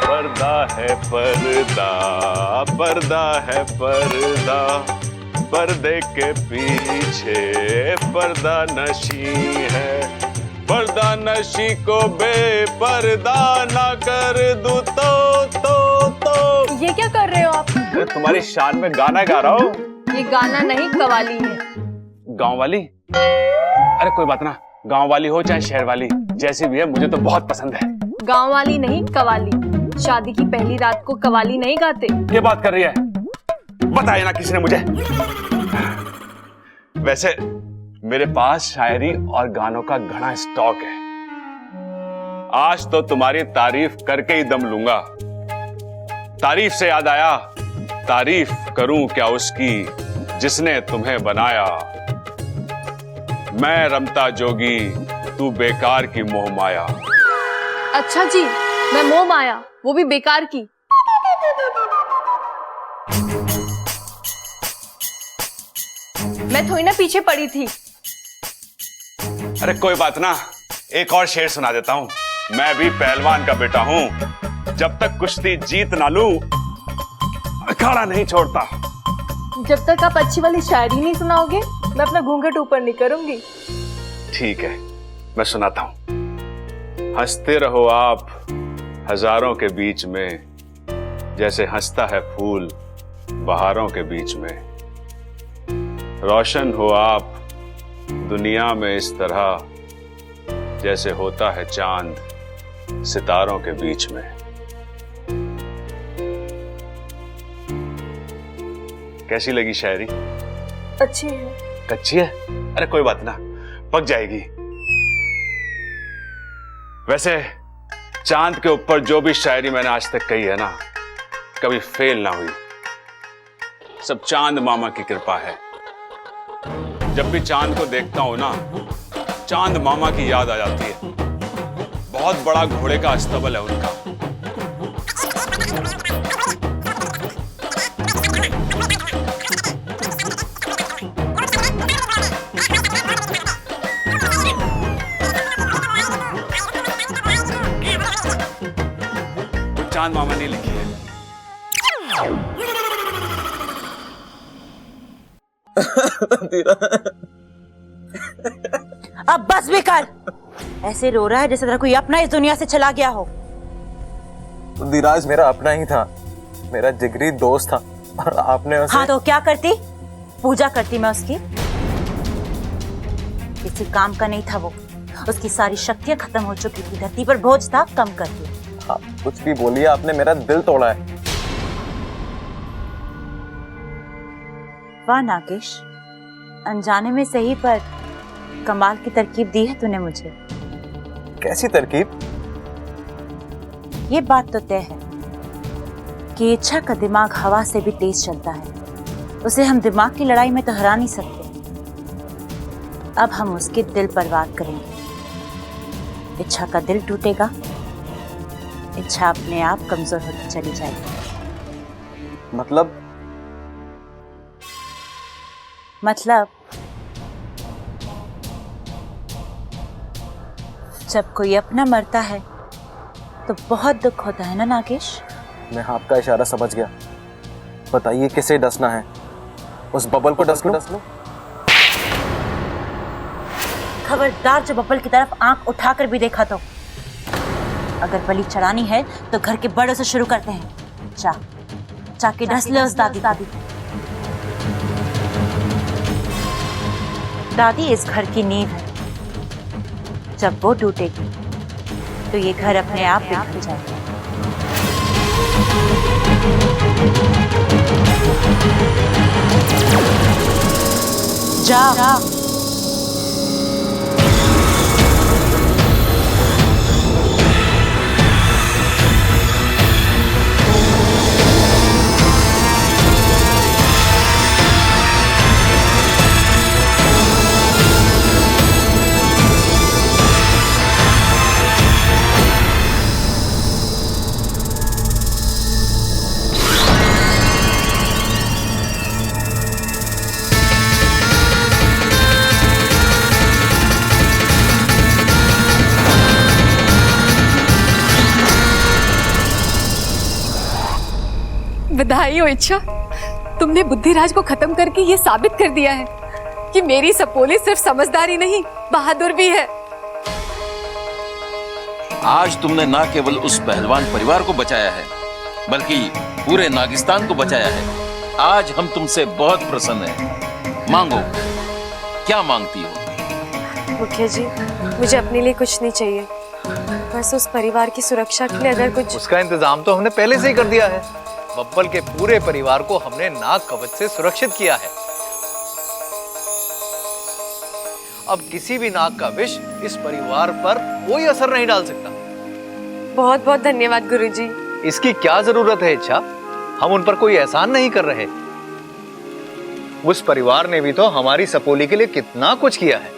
पर्दा है पर्दा, पर्दा है पर्दा, पर्दे के पीछे पर्दा नशी है, पर्दा नशी को बेपर्दा ना कर दूं तो। ये क्या कर रहे हो आप? तुम्हारी शान में गाना गा रहा हूँ। ये गाना नहीं, कवाली है। गांव वाली? अरे कोई बात ना, गांव वाली हो चाहे शहर वाली, जैसी भी है मुझे तो बहुत पसंद है। गांव वाली नहीं, कवाली। शादी की पहली रात को कवाली नहीं गाते। ये बात कर रही है? बताया ना किसी ने मुझे। वैसे मेरे पास शायरी और गानों का घना स्टॉक है, आज तो तुम्हारी तारीफ करके ही दम लूंगा। तारीफ से याद आया, तारीफ करूं क्या उसकी जिसने तुम्हें बनाया। मैं रमता जोगी, तू बेकार की मोह माया। अच्छा जी, मैं मोह माया, वो भी बेकार की। मैं थोड़ी ना पीछे पड़ी थी। अरे कोई बात ना, एक और शेर सुना देता हूं। मैं भी पहलवान का बेटा हूं, जब तक कुश्ती जीत ना लूं अखाड़ा नहीं छोड़ता। जब तक आप अच्छी वाली शायरी नहीं सुनाओगे, मैं अपना घूंघट ऊपर नहीं करूंगी। ठीक है, मैं सुनाता हूं। हंसते रहो आप हजारों के बीच में, जैसे हंसता है फूल बहारों के बीच में। रोशन हो आप दुनिया में इस तरह, जैसे होता है चांद सितारों के बीच में। कैसी लगी शायरी? अच्छी है। कच्ची है? अरे कोई बात ना, पक जाएगी। वैसे चांद के ऊपर जो भी शायरी मैंने आज तक कही है ना, कभी फेल ना हुई। सब चांद मामा की कृपा है। जब भी चांद को देखता हूं ना, चांद मामा की याद आ जाती है। बहुत बड़ा घोड़े का अस्तबल है उनका। चांद मामा ने लिखी है। अब बस भी कर। ऐसे रो रहा है जैसे तेरा कोई अपना इस दुनिया से चला गया हो। धीराज मेरा अपना ही था, मेरा जिगरी दोस्त था, और आपने उसे... हाँ तो क्या करती? पूजा करती मैं उसकी। किसी काम का नहीं था वो। उसकी सारी शक्तियां खत्म हो चुकी थी, धरती पर बोझ था, कम कर दिया। आप कुछ भी बोलिए, आपने मेरा दिल तोड़ा है। वाह नागेश, अनजाने में सही पर कमाल की तरकीब दी है तूने मुझे। कैसी तरकीब? ये बात तो तय है कि इच्छा का दिमाग हवा से भी तेज चलता है। उसे हम दिमाग की लड़ाई में तो हरा नहीं सकते। अब हम उसके दिल पर वार करेंगे। इच्छा का दिल टूटेगा, इच्छा अपने आप कमजोर होती चली जाएगी। मतलब जब कोई अपना मरता है तो बहुत दुख होता है ना नागेश? मैं आपका इशारा समझ गया। बताइए किसे डसना है? उस बबल को डस लो? खबरदार, जो बबल की तरफ आंख उठाकर भी देखा तो। अगर बलि चढ़ानी है तो घर के बड़ों से शुरू करते हैं। जाके डस ले उस दादी। दादी इस घर की नींव है। जब वो टूटेगी तो ये घर अपने आप बिखर जाएगा। जा। बधाई हो इच्छा, तुमने बुद्धिराज को खत्म करके ये साबित कर दिया है कि मेरी सपोली सिर्फ समझदारी नहीं, बहादुर भी है। आज तुमने ना केवल उस पहलवान परिवार को बचाया है, बल्कि पूरे नागिस्तान को बचाया है। आज हम तुमसे बहुत प्रसन्न हैं। मांगो, क्या मांगती हो? मुखिया जी, मुझे अपने लिए कुछ नहीं चाहिए, बस उस परिवार की सुरक्षा के लिए अगर कुछ... उसका इंतजाम तो हमने पहले से ही कर दिया है। बब्बल के पूरे परिवार को हमने नाग कवच से सुरक्षित किया है। अब किसी भी नाग का विष इस परिवार पर कोई असर नहीं डाल सकता। बहुत बहुत धन्यवाद गुरुजी। इसकी क्या जरूरत है इच्छा? हम उन पर कोई एहसान नहीं कर रहे। उस परिवार ने भी तो हमारी सपोली के लिए कितना कुछ किया है।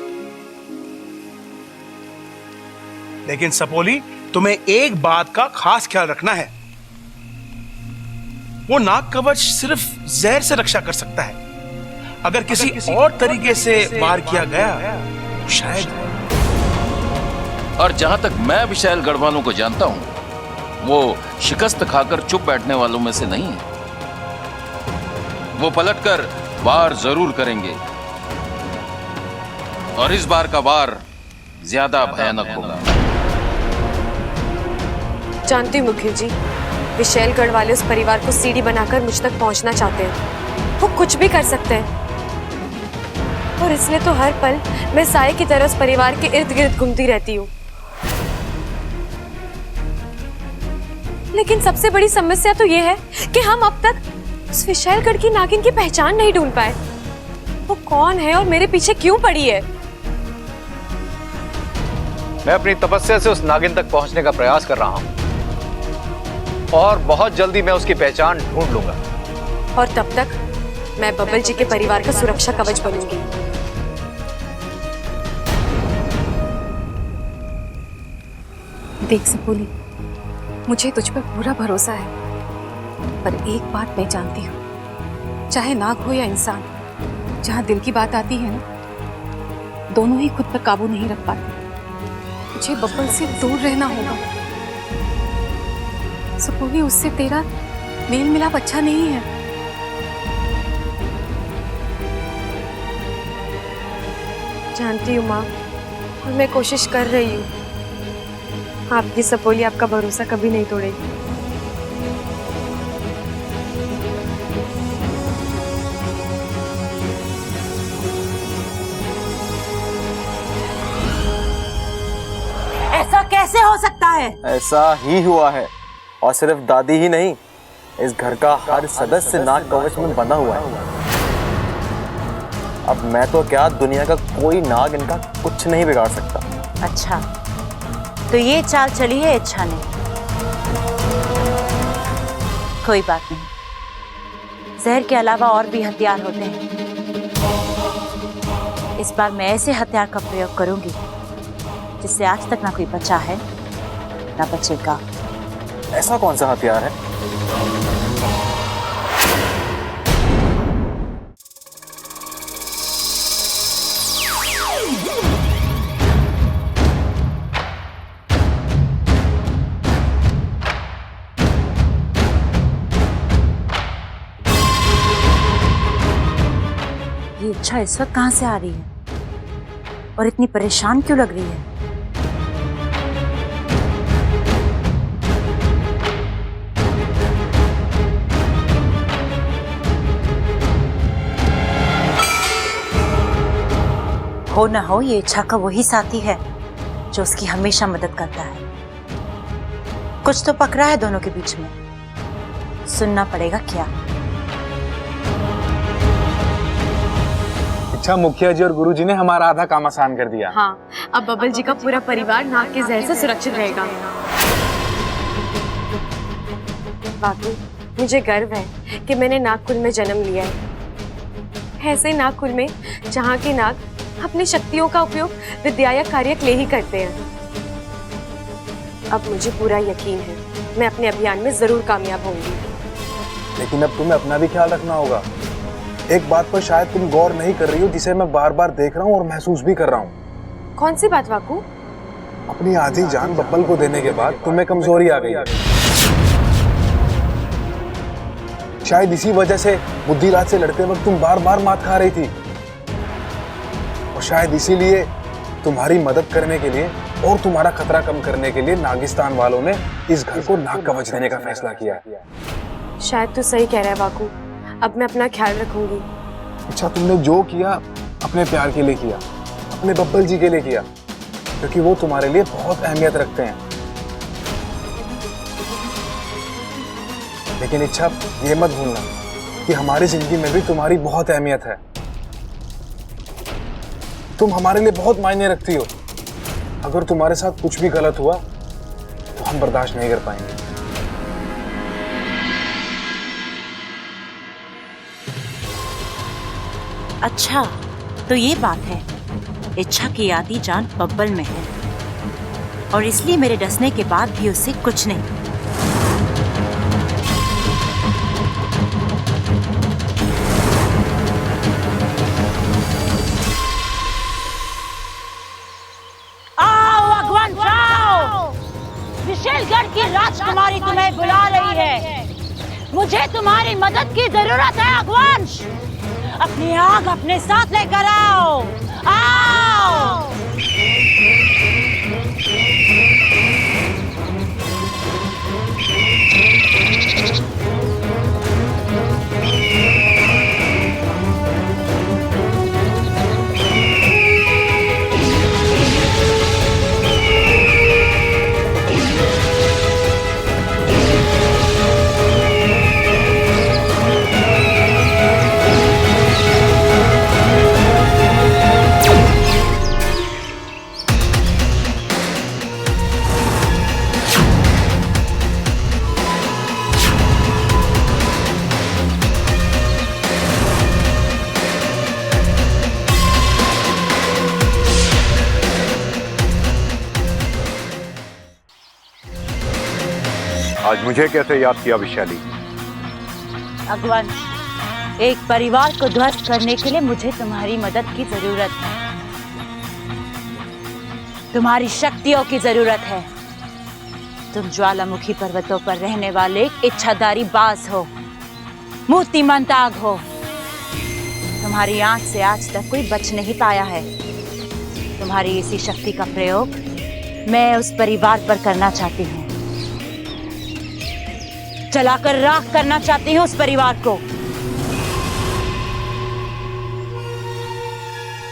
लेकिन सपोली, तुम्हें एक बात का खास ख्याल रखना है। वो नाग कवच सिर्फ जहर से रक्षा कर सकता है। अगर किसी और तरीके से वार किया गया तो शायद। और जहां तक मैं विशाल गढ़वालों को जानता हूं, वो शिकस्त खाकर चुप बैठने वालों में से नहीं है। वो पलटकर वार जरूर करेंगे, और इस बार का वार ज्यादा भयानक होगा। जानती हूँ मुखिया जी, विशैलगढ़ वाले उस परिवार को सीढ़ी बनाकर मुझ तक पहुंचना चाहते हैं। वो कुछ भी कर सकते हैं, और इसलिए तो हर पल मैं साए की तरह उस परिवार के इर्द गिर्द घूमती रहती हूँ। लेकिन सबसे बड़ी समस्या तो ये है कि हम अब तक उस विशैलगढ़ की नागिन की पहचान नहीं ढूंढ पाए। वो कौन है और मेरे पीछे क्यों पड़ी है? मैं अपनी तपस्या से उस नागिन तक पहुंचने का प्रयास कर रहा हूं, और बहुत जल्दी मैं उसकी पहचान ढूंढ लूंगा। और तब तक मैं बब्बल जी के परिवार का सुरक्षा कवच बनूंगी। देख सपोली, मुझे तुझ पर पूरा भरोसा है, पर एक बात मैं जानती हूँ, चाहे नाग हो या इंसान, जहाँ दिल की बात आती है ना, दोनों ही खुद पर काबू नहीं रख पाते। मुझे बब्बल से दूर रहना होगा। सपोली, उससे तेरा मेल मिलाप अच्छा नहीं है। जानती हूँ माँ, और मैं कोशिश कर रही हूँ। आपकी सपोली आपका भरोसा कभी नहीं तोड़ेगी। ऐसा कैसे हो सकता है? ऐसा ही हुआ है, और सिर्फ दादी ही नहीं, इस घर का हर सदस्य नाग कवच में बंधा हुआ है। अब मैं तो क्या, दुनिया का कोई नाग इनका कुछ नहीं बिगाड़ सकता। अच्छा, तो ये चाल चली है इच्छा ने। कोई बात नहीं, जहर के अलावा और भी हथियार होते हैं। इस बार मैं ऐसे हथियार का प्रयोग करूंगी जिससे आज तक ना कोई बचा है ना बचेगा। ऐसा कौन सा हथियार है? ये इच्छा इस वक्त कहां से आ रही है और इतनी परेशान क्यों लग रही है? हो ना हो, ये इच्छा का वही साथी है जो उसकी हमेशा मदद करता है। कुछ तो पकड़ा है दोनों के बीच में, सुनना पड़ेगा क्या। अच्छा, मुखिया जी और गुरुजी ने हमारा आधा काम आसान कर दिया। हाँ, अब बब्बल जी का पूरा परिवार नाग के जहर से सुरक्षित रहेगा। बाकी मुझे गर्व है कि मैंने नागकुल में जन्म लिया है। ऐसे नागकुल में जहाँ के नाग अपनी शक्तियों का उपयोग विद्या या कार्य के लिए ही करते हैं। अब मुझे पूरा यकीन है मैं अपने अभियान में जरूर कामयाब होंगी। लेकिन अब तुम्हें अपना भी ख्याल रखना होगा। एक बात पर शायद तुम गौर नहीं कर रही हो, जिसे मैं बार बार देख रहा हूँ और महसूस भी कर रहा हूँ। कौन सी बात वाकू? अपनी आधी जान बब्बल को देने के बाद तुम्हें कमजोरी आ गई। शायद इसी वजह से बुद्धिराज से लड़ते वक्त तुम बार बार मात खा रही थी, और शायद इसीलिए तुम्हारी मदद करने के लिए और तुम्हारा खतरा कम करने के लिए नागिस्तान वालों ने इस घर को नाग कवच देने का फैसला किया है। शायद तू सही कह रहा है वाकू, अब मैं अपना ख्याल रखूंगी। अच्छा, तुमने जो किया अपने प्यार के लिए किया, अपने बब्बल जी के लिए किया, क्योंकि वो तुम्हारे लिए बहुत अहमियत रखते हैं। लेकिन इच्छा, ये मत भूलना कि हमारी जिंदगी में भी तुम्हारी बहुत अहमियत है। तुम हमारे लिए बहुत मायने रखती हो। अगर तुम्हारे साथ कुछ भी गलत हुआ तो हम बर्दाश्त नहीं कर पाएंगे। अच्छा, तो ये बात है। इच्छा की आधी जान बब्बल में है और इसलिए मेरे डसने के बाद भी उससे कुछ नहीं। आओ अगवान जाओ, विशेषगढ़ की राजकुमारी तुम्हें बुला रही है। मुझे तुम्हारी मदद की जरूरत है अगवांश। अपनी आग अपने साथ लेकर आओ। आओ। आज मुझे कैसे याद किया विशाली? अगवान, एक परिवार को ध्वस्त करने के लिए मुझे तुम्हारी मदद की जरूरत है। तुम्हारी शक्तियों की जरूरत है। तुम ज्वालामुखी पर्वतों पर रहने वाले एक इच्छाधारी बाज हो, मूर्तिमंत आग हो। तुम्हारी आंच से आज तक कोई बच नहीं पाया है। तुम्हारी इसी शक्ति का प्रयोग मैं उस परिवार पर करना चाहती हूँ। जलाकर राख करना चाहती हूँ उस परिवार को।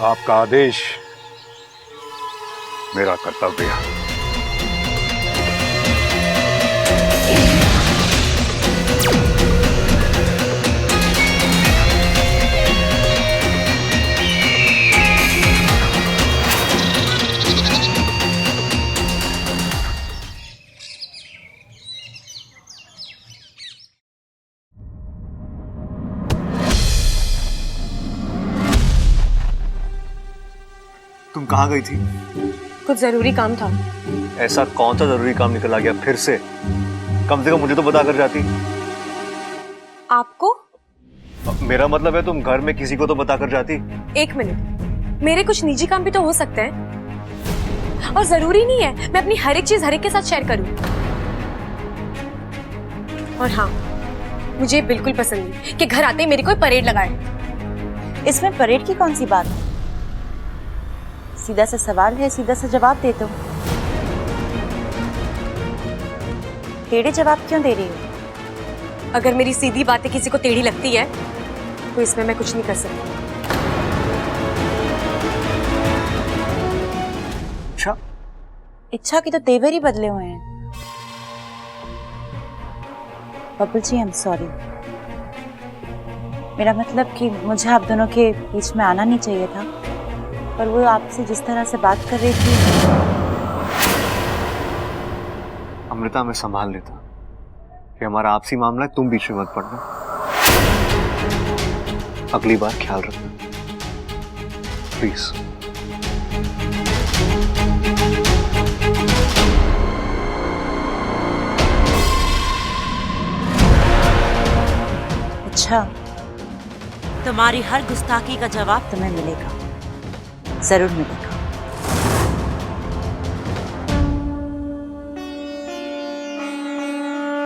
आपका आदेश मेरा कर्तव्य है। तुम कहाँ गई थी? कुछ जरूरी काम था। ऐसा कौन सा जरूरी काम निकल आ गया फिर से? कम से कम मुझे तो बता कर जाती। आपको? मेरा मतलब है तुम घर में किसी को तो बता कर जाती। एक मिनट, मेरे कुछ निजी काम भी तो हो सकते हैं और जरूरी नहीं है मैं अपनी हर एक चीज हर एक के साथ शेयर करूं। और हाँ, मुझे बिल्कुल पसंद नहीं कि घर आते ही मेरी कोई परेड लगाए। इसमें परेड की कौन सी बात है? सीधा सा सवाल है, सीधा सा जवाब दे दो। टेढ़े जवाब क्यों दे रही हो? अगर मेरी सीधी बातें किसी को टेढ़ी लगती है तो इसमें मैं कुछ नहीं कर सकती। इच्छा की तो तेवर ही बदले हुए हैं। बब्बल जी, आई एम सॉरी। मेरा मतलब कि मुझे आप दोनों के बीच में आना नहीं चाहिए था, पर वो आपसे जिस तरह से बात कर रही थी। अमृता, मैं संभाल लेता कि हमारा आपसी मामला है, तुम बीच में मत पड़ना। अगली बार ख्याल रखना प्लीज। अच्छा, तुम्हारी हर गुस्ताखी का जवाब तुम्हें मिलेगा, जरूर मिलेगा।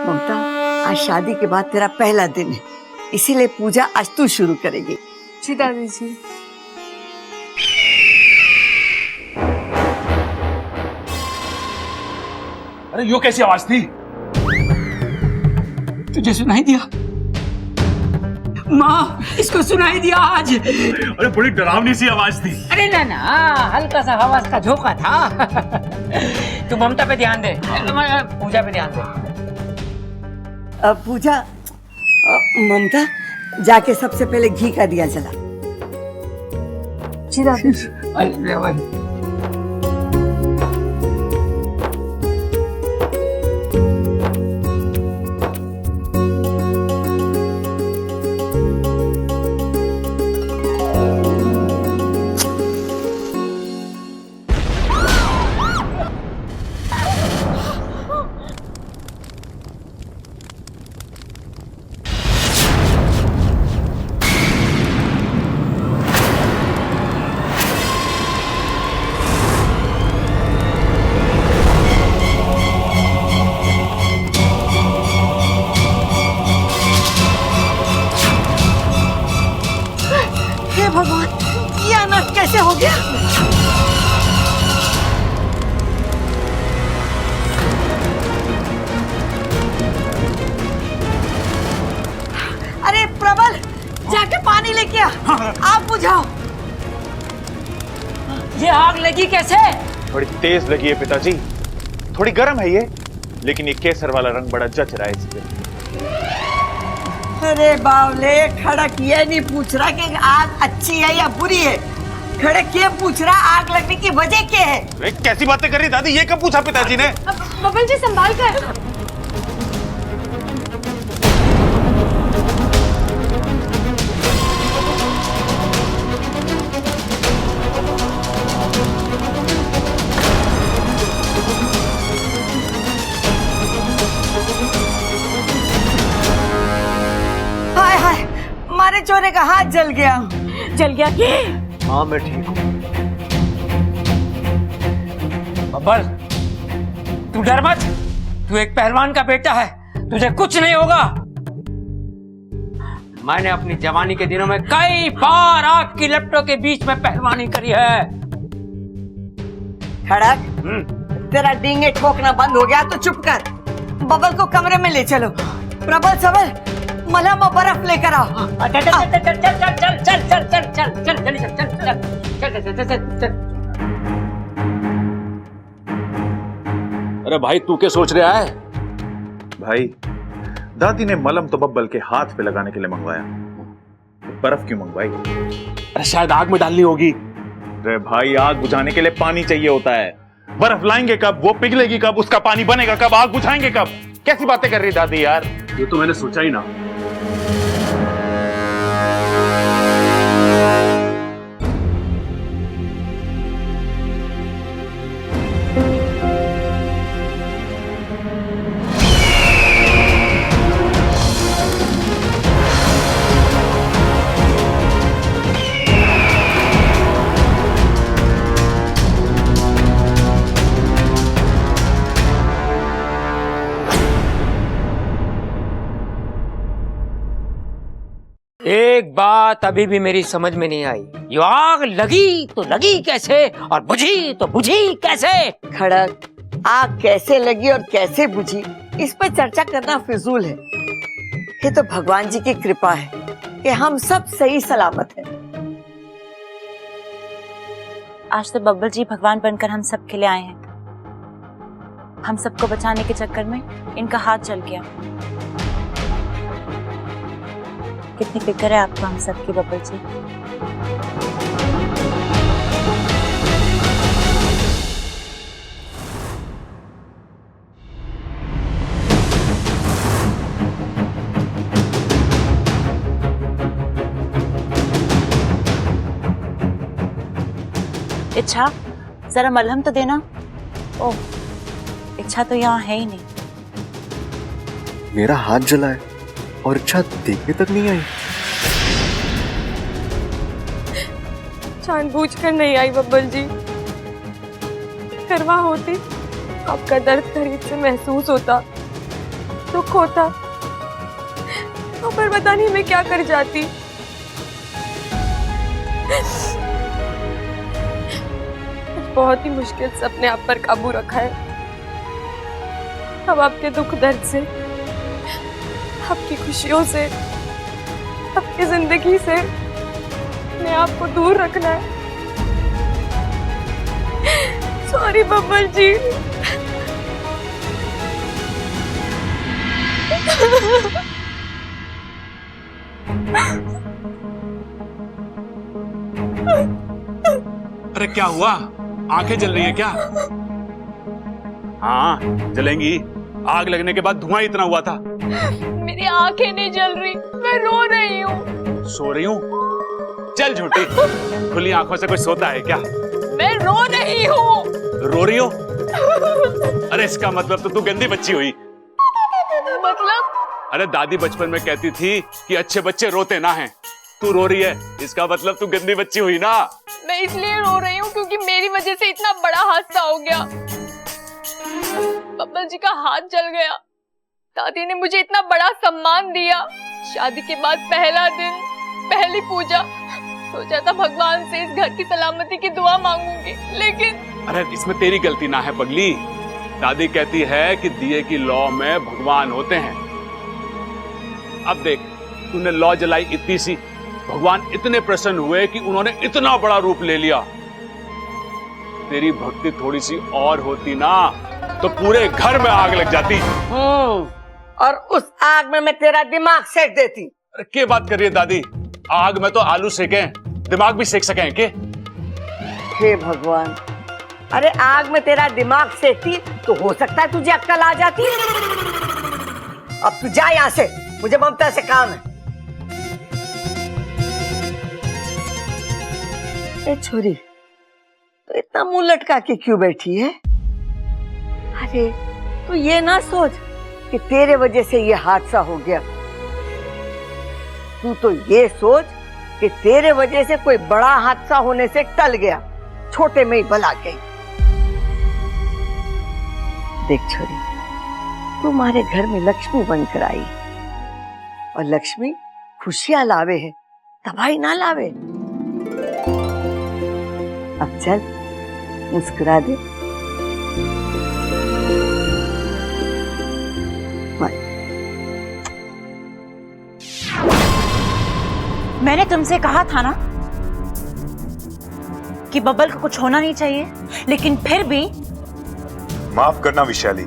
ममता, आज शादी के बाद तेरा पहला दिन है, इसीलिए पूजा आज तू शुरू करेगी। जी दादी जी। अरे यो कैसी आवाज थी? तुझे सुनाई दिया? माँ, इसको सुनाई दिया आज। अरे बड़ी डरावनी सी आवाज थी। अरे ना ना, हल्का सा आवाज का झोंका था। तू ममता पे ध्यान दे, पूजा पे ध्यान दे। पूजा, ममता जाके सबसे पहले घी का दिया जला। जी दादी। कैसे हो गया? अरे प्रबल, जाके पानी लेके आ। आग बुझाओ। ये आग लगी कैसे? थोड़ी तेज लगी है पिताजी, थोड़ी गर्म है ये, लेकिन ये केसर वाला रंग बड़ा जच रहा है इस पे। अरे बावले, खड़क ये नहीं पूछ रहा कि आग अच्छी है या बुरी है, खड़क ये पूछ रहा आग लगने की वजह क्या है। अरे कैसी बातें कर रही दादी, ये कब पूछा पिताजी ने? बबल जी संभाल कर। हाय हाय, मारे चोरे का हाथ जल गया। जल गया कि? हाँ मैं ठीक हूँ। बब्बर, तू डर मत, तू एक पहलवान का बेटा है, तुझे कुछ नहीं होगा। मैंने अपनी जवानी के दिनों में कई बार आग की लपटों के बीच में पहलवानी करी है। खड़क, तेरा डींगे ठोकना बंद हो गया तो चुप कर। बबल को कमरे में ले चलो। प्रबल सबल, मलहम और बर्फ लेकर आओ। चल चल चल चल चल चल चल चल चल चल चल चल चल चल चल चल चल चल। अरे भाई तू क्या सोच रहा है? भाई दादी ने मलम तो बब्बल के हाथ पे लगाने के लिए मंगवाया, तो बर्फ क्यों मंगवाई? अरे शायद आग में डालनी होगी। अरे भाई आग बुझाने के लिए पानी चाहिए होता है, बर्फ लाएंगे कब, वो पिघलेगी कब, उसका पानी बनेगा कब, आग बुझाएंगे कब? कैसी बातें कर रही दादी यार। ये तो मैंने सोचा ही ना। एक बात अभी भी मेरी समझ में नहीं आई, ये आग लगी तो लगी कैसे और बुझी तो बुझी कैसे? खड़क, आग कैसे लगी और कैसे बुझी इस पर चर्चा करना फिजूल है। ये तो भगवान जी की कृपा है कि हम सब सही सलामत हैं। आज तो बब्बल जी भगवान बनकर हम सब के लिए आए हैं। हम सबको बचाने के चक्कर में इनका हाथ जल गया। कितनी फिक्र है आपको हम सबकी बब्बल जी। इच्छा, जरा मलहम तो देना। ओह, इच्छा तो यहाँ है ही नहीं। मेरा हाथ जला है और इच्छा देखने तक नहीं आई। जानबूझकर नहीं आई बब्बल जी, करवा होती आपका दर्द करीब से महसूस होता, दुख होता, तो पर पता नहीं मैं क्या कर जाती। बहुत ही मुश्किल से अपने आप पर काबू रखा है। अब आपके दुख दर्द से, आपकी खुशियों से, आपकी जिंदगी से अपने आप को दूर रखना है। सॉरी बब्बल जी। अरे क्या हुआ, आंखें जल रही है क्या? हाँ जलेंगी, आग लगने के बाद धुआं इतना हुआ था। मेरी आंखें नहीं जल रही, मैं रो रही हूँ। सो रही हूँ? चल झूठी, खुली आंखों से कोई सोता है क्या? मैं रो रही हूँ। रो रही हो? अरे इसका मतलब तो तू गंदी बच्ची हुई। मतलब? अरे दादी बचपन में कहती थी कि अच्छे बच्चे रोते ना हैं। तू रो रही है, इसका मतलब तू गंदी बच्ची हुई ना। मैं इसलिए रो रही हूँ क्योंकि मेरी वजह से इतना बड़ा हादसा हो गया। बब्बल जी का हाथ जल गया, दादी ने मुझे इतना बड़ा सम्मान दिया, शादी के बाद पहला दिन, पहली पूजा, सोचा था भगवान से इस घर की सलामती की दुआ मांगूंगी, लेकिन अरे इसमें तेरी गलती ना है पगली। दादी कहती है कि दिए की लौ में भगवान होते हैं। अब देख, तूने लौ जलाई इतनी सी, भगवान इतने प्रसन्न हुए कि उन्होंने इतना बड़ा रूप ले लिया। तेरी भक्ति थोड़ी सी और होती ना तो पूरे घर में आग लग जाती। और उस आग में मैं तेरा दिमाग सेक देती। अरे क्या बात कर रही है दादी? आग में तो आलू सेके, दिमाग भी सेक सके के? हे भगवान, अरे आग में तेरा दिमाग सेकती तो हो सकता है तुझे अक्ल आ जाती। अब तू जा यहाँ से, मुझे ममता से काम है। ए छोरी, तो इतना मुंह लटका के क्यों बैठी है? अरे तू ये ना सोच कि तेरे वजह से ये हादसा हो गया। तू तो ये सोच कि तेरे वजह से कोई बड़ा हादसा होने से टल गया, छोटे में ही भला गई। देख छोरी, तुम्हारे घर में लक्ष्मी बनकर आई, और लक्ष्मी खुशियां लावे है, तबाही ना लावे। अब चल मुस्कुरा दे। मैंने तुमसे कहा था ना कि बब्बल को कुछ होना नहीं चाहिए, लेकिन फिर भी। माफ करना विशाली,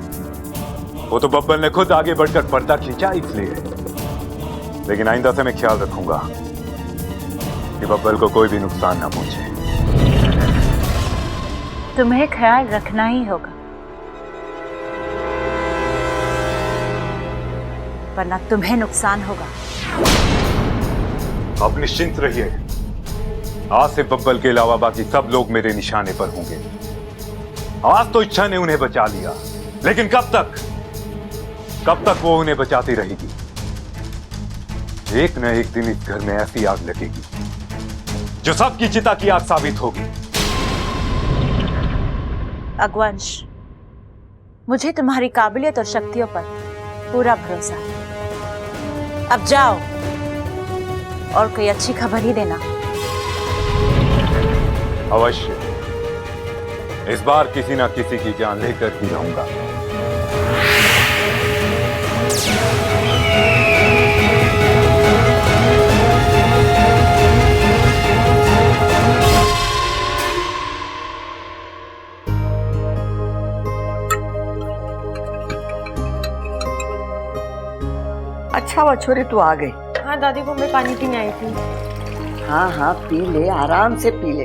वो तो बब्बल ने खुद आगे बढ़कर पर्दा खींचा इसलिए, लेकिन आइंदा से मैं ख्याल रखूंगा कि बब्बल को कोई भी नुकसान ना पहुंचे। तुम्हें ख्याल रखना ही होगा, वरना तुम्हें नुकसान होगा। आप निश्चिंत रहिए, आज से बब्बल के अलावा बाकी सब लोग मेरे निशाने पर होंगे। आज तो इच्छा ने उन्हें बचा लिया, लेकिन कब तक वो उन्हें बचाती रहेगी? एक न एक दिन इस घर में ऐसी आग लगेगी जो सबकी चिता की आग साबित होगी। अगवंश, मुझे तुम्हारी काबिलियत और शक्तियों पर पूरा भरोसा है। अब जाओ और कोई अच्छी खबर ही देना। अवश्य, इस बार किसी ना किसी की जान लेकर ही रहूंगा। अच्छा हुआ छोरी तू आ गई। हाँ दादी, वो मैं पानी पीने आई थी। हाँ हाँ पी ले, आराम से पी ले।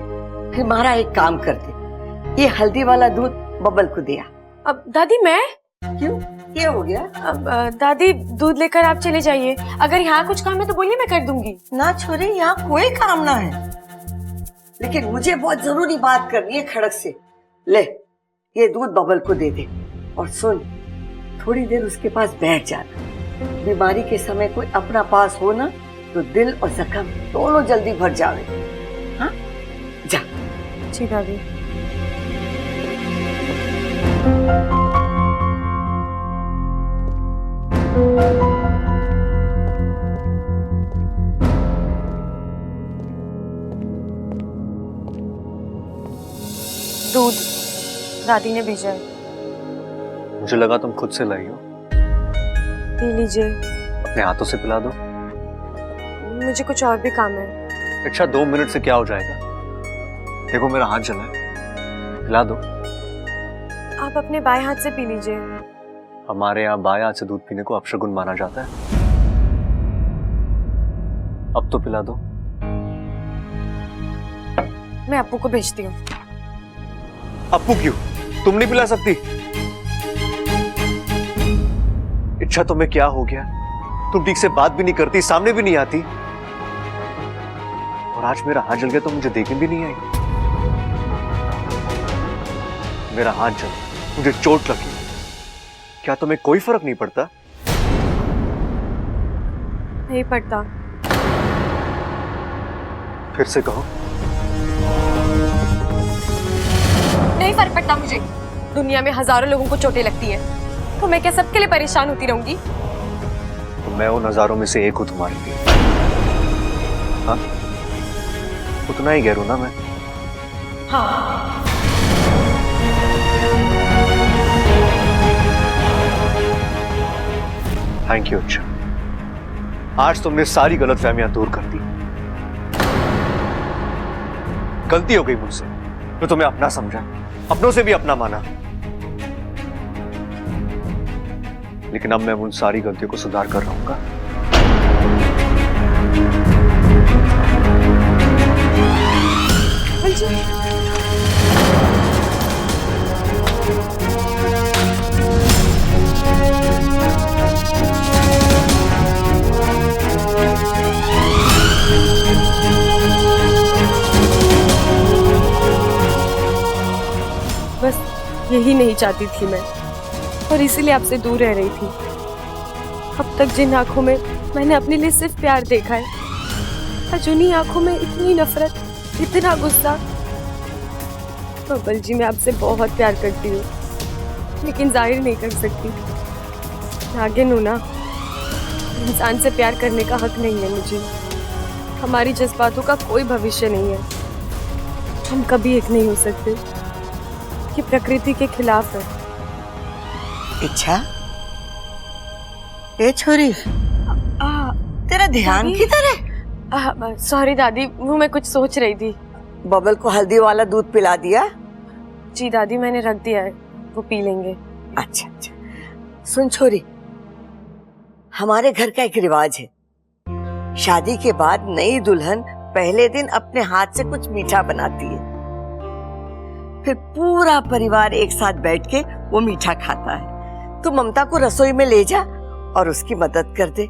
फिर मारा एक काम कर दे, ये हल्दी वाला दूध बब्बल को दिया। अब दादी मैं क्यों, ये हो गया? अब दादी दूध लेकर आप चले जाइए, अगर यहाँ कुछ काम है तो बोलिए, मैं कर दूंगी। ना छोरी, यहाँ कोई काम ना है, लेकिन मुझे बहुत जरूरी बात करनी है खड़क से। ले ये दूध बब्बल को दे दे, और सुन, थोड़ी देर उसके पास बैठ जाना। बीमारी के समय कोई अपना पास हो ना तो दिल और जख्म दोनों जल्दी भर जावे। हाँ जा। जी दादी। दूध दादी ने भेजा है। मुझे लगा तुम खुद से लाई हो। पी लीजिए। अपने हाथों से पिला दो। मुझे कुछ और भी काम है। अच्छा 2 मिनट से क्या हो जाएगा? देखो मेरा हाथ जला है, पिला दो। आप अपने बाएं हाथ से पी लीजिए। हमारे यहाँ बाएं हाथ से दूध पीने को अपशगुन माना जाता है। अब तो पिला दो। मैं अप्पू को भेजती हूँ। अप्पू क्यों? तुम नहीं पिला सकती? इच्छा तुम्हें क्या हो गया? तुम ठीक से बात भी नहीं करती, सामने भी नहीं आती, और आज मेरा हाथ जल गया तो मुझे देखने भी नहीं आई। मेरा हाथ जल, मुझे चोट लगी, क्या तुम्हें कोई फर्क नहीं पड़ता? नहीं पड़ता। फिर से कहो। नहीं फर्क पड़ता मुझे। दुनिया में हजारों लोगों को चोटें लगती है, तो मैं क्या सबके लिए परेशान होती रहूंगी? तो मैं उन हजारों में से एक हूं तुम्हारे लिए। हाँ? उतना ही गैर हूं ना मैं? हाँ। Thank you. अच्छा, आज तुमने सारी गलतफहमियां दूर कर दी। गलती हो गई मुझसे, तो तुम्हें अपना समझा, अपनों से भी अपना माना, लेकिन अब मैं उन सारी गलतियों को सुधार कर रहूंगा। बस यही नहीं चाहती थी मैं, और इसीलिए आपसे दूर रह रही थी। अब तक जिन आंखों में मैंने अपने लिए सिर्फ प्यार देखा है, आज उन्हीं आंखों में इतनी नफरत, इतना गुस्सा। बबल जी, मैं आपसे बहुत प्यार करती हूँ, लेकिन जाहिर नहीं कर सकती। नागिन हूँ ना, इंसान से प्यार करने का हक नहीं है मुझे। हमारी जज्बातों का कोई भविष्य नहीं है, हम कभी एक नहीं हो सकते। ये प्रकृति के खिलाफ है। इच्छा, ए छोरी, तेरा ध्यान किधर है? सॉरी दादी, वो मैं कुछ सोच रही थी। बबल को हल्दी वाला दूध पिला दिया? जी दादी, मैंने रख दिया है, वो पी लेंगे। अच्छा अच्छा। सुन छोरी, हमारे घर का एक रिवाज है, शादी के बाद नई दुल्हन पहले दिन अपने हाथ से कुछ मीठा बनाती है, फिर पूरा परिवार एक साथ बैठ के वो मीठा खाता है। तू ममता को रसोई में ले जा और उसकी मदद कर दे।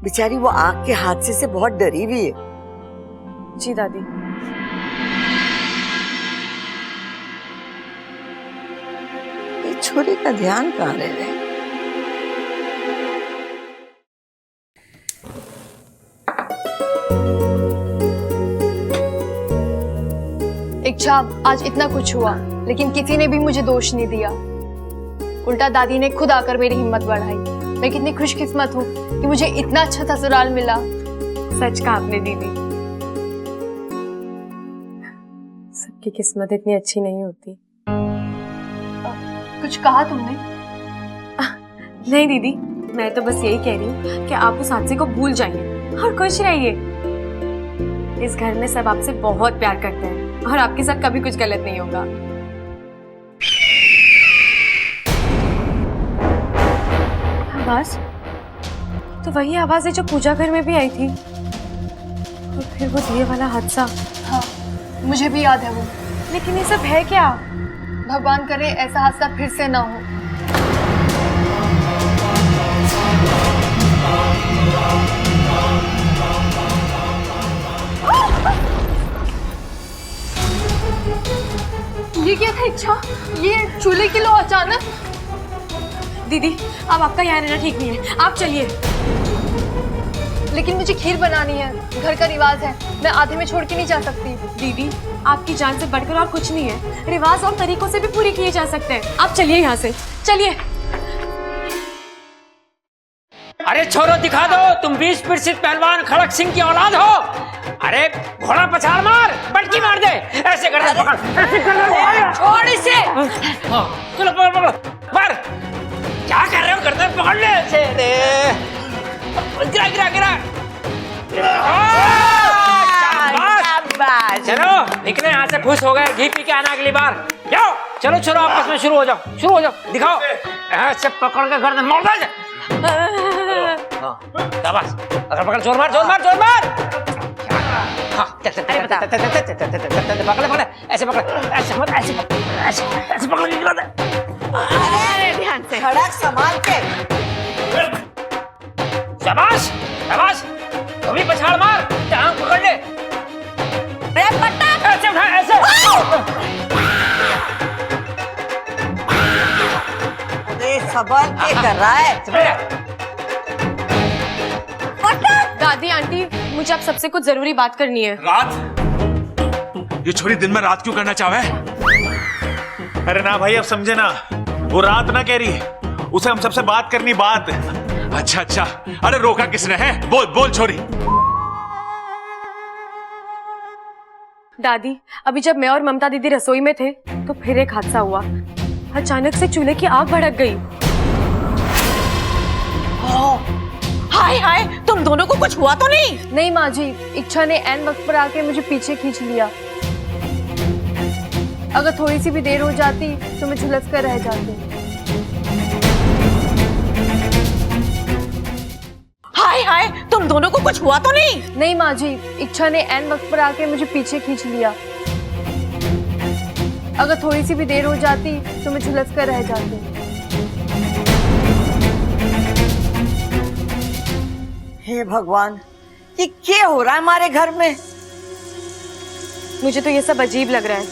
बेचारी वो आग के हादसे से बहुत डरी हुई है। जी दादी। ये छोरी का ध्यान कहाँ रह रहे? इच्छा, आज इतना कुछ हुआ, लेकिन किसी ने भी मुझे दोष नहीं दिया। उल्टा दादी ने खुद आकर मेरी हिम्मत बढ़ाई। मैं कितनी खुशकिस्मत हूँ कि मुझे इतना अच्छा ससुराल मिला। सच कहा आपने दीदी, सबकी किस्मत इतनी अच्छी नहीं होती। कुछ कहा तुमने? नहीं दीदी, मैं तो बस यही कह रही हूँ कि आप उस हादसे को भूल जाइए और खुश रहिए। इस घर में सब आपसे बहुत प्यार करते हैं और आपके साथ कभी कुछ गलत नहीं होगा। आवाज तो वही आवाज है जो पूजा घर में भी आई थी, और फिर वो दिए वाला हादसा। हाँ, मुझे भी याद है वो। लेकिन ये सब है क्या? भगवान करे ऐसा हादसा फिर से ना हो। ये क्या था इच्छा? ये चूल्हे की लो अचानक। दीदी, अब आपका यहाँ रहना ठीक नहीं है, आप चलिए। लेकिन मुझे खीर बनानी है, घर का रिवाज है, मैं आधे में छोड़ के नहीं जा सकती। दीदी, आपकी जान से बढ़कर और कुछ नहीं है, रिवाज और तरीकों से भी पूरी किए जा सकते हैं। आप चलिए यहाँ से, चलिए। अरे छोरो, दिखा दो तुम 20 प्रसिद्ध पहलवान खड़क सिंह की औलाद हो। अरे घोड़ा पछाड़ मार, बटकी मार दे, ऐसे कर दे, पकड़, ऐसे कर दे, छोड़ इसे। हाँ, चलो पकड़ पकड़, मार। क्या कर रहे हो? करते पकड़ ले ऐसे। गिरा गिरा गिरा। चलो निकले यहाँ से, खुश हो गए, घी पी के आना अगली बार। जाओ चलो छोरो, आपस में शुरू हो जाओ, शुरू हो जाओ, दिखाओ। ऐसे पकड़ के गर्दन मोड़ दे। शाबाश, अगर पकड़, जोर मार जोर मार जोर मार। हाँ, पकड़ पकड़, ऐसे पकड़, ऐसे मत, ऐसे ऐसे ऐसे पकड़ के गिरा दे। अरे ध्यान से, खड़क संभाल के। शाबाश शाबाश, तू भी पछाड़ मार, टांग पकड़ ले। ऐसे उठा, ऐसे। अरे संभाल के कर रहा है। दादी, आंटी, मुझे आप सबसे कुछ जरूरी बात करनी है। रात? ये छोरी दिन में रात क्यों करना चाहे? अरे ना भाई, अब समझे ना, वो रात ना कह रही है, उसे हम सबसे बात करनी, बात। अच्छा अच्छा, अरे रोका किसने है? बोल बोल छोरी। दादी, अभी जब मैं और ममता दीदी रसोई में थे तो फिर एक हादसा हुआ। अचानक से चूल्हे की आग भड़क गई। हाय हाय, तुम दोनों को कुछ हुआ तो नहीं? नहीं माँ जी, इच्छा ने ऐन वक्त पर आके मुझे पीछे खींच लिया। अगर थोड़ी सी भी देर हो जाती तो मैं झुलस कर रह जाती। हाय हाय, तुम दोनों को कुछ हुआ तो नहीं? नहीं माँ जी, इच्छा ने ऐन वक्त पर आके मुझे पीछे खींच लिया। अगर थोड़ी सी भी देर हो जाती तो मैं झुलस कर रह जाती। हे भगवान, ये क्या हो रहा है हमारे घर में? मुझे तो ये सब अजीब लग रहा है,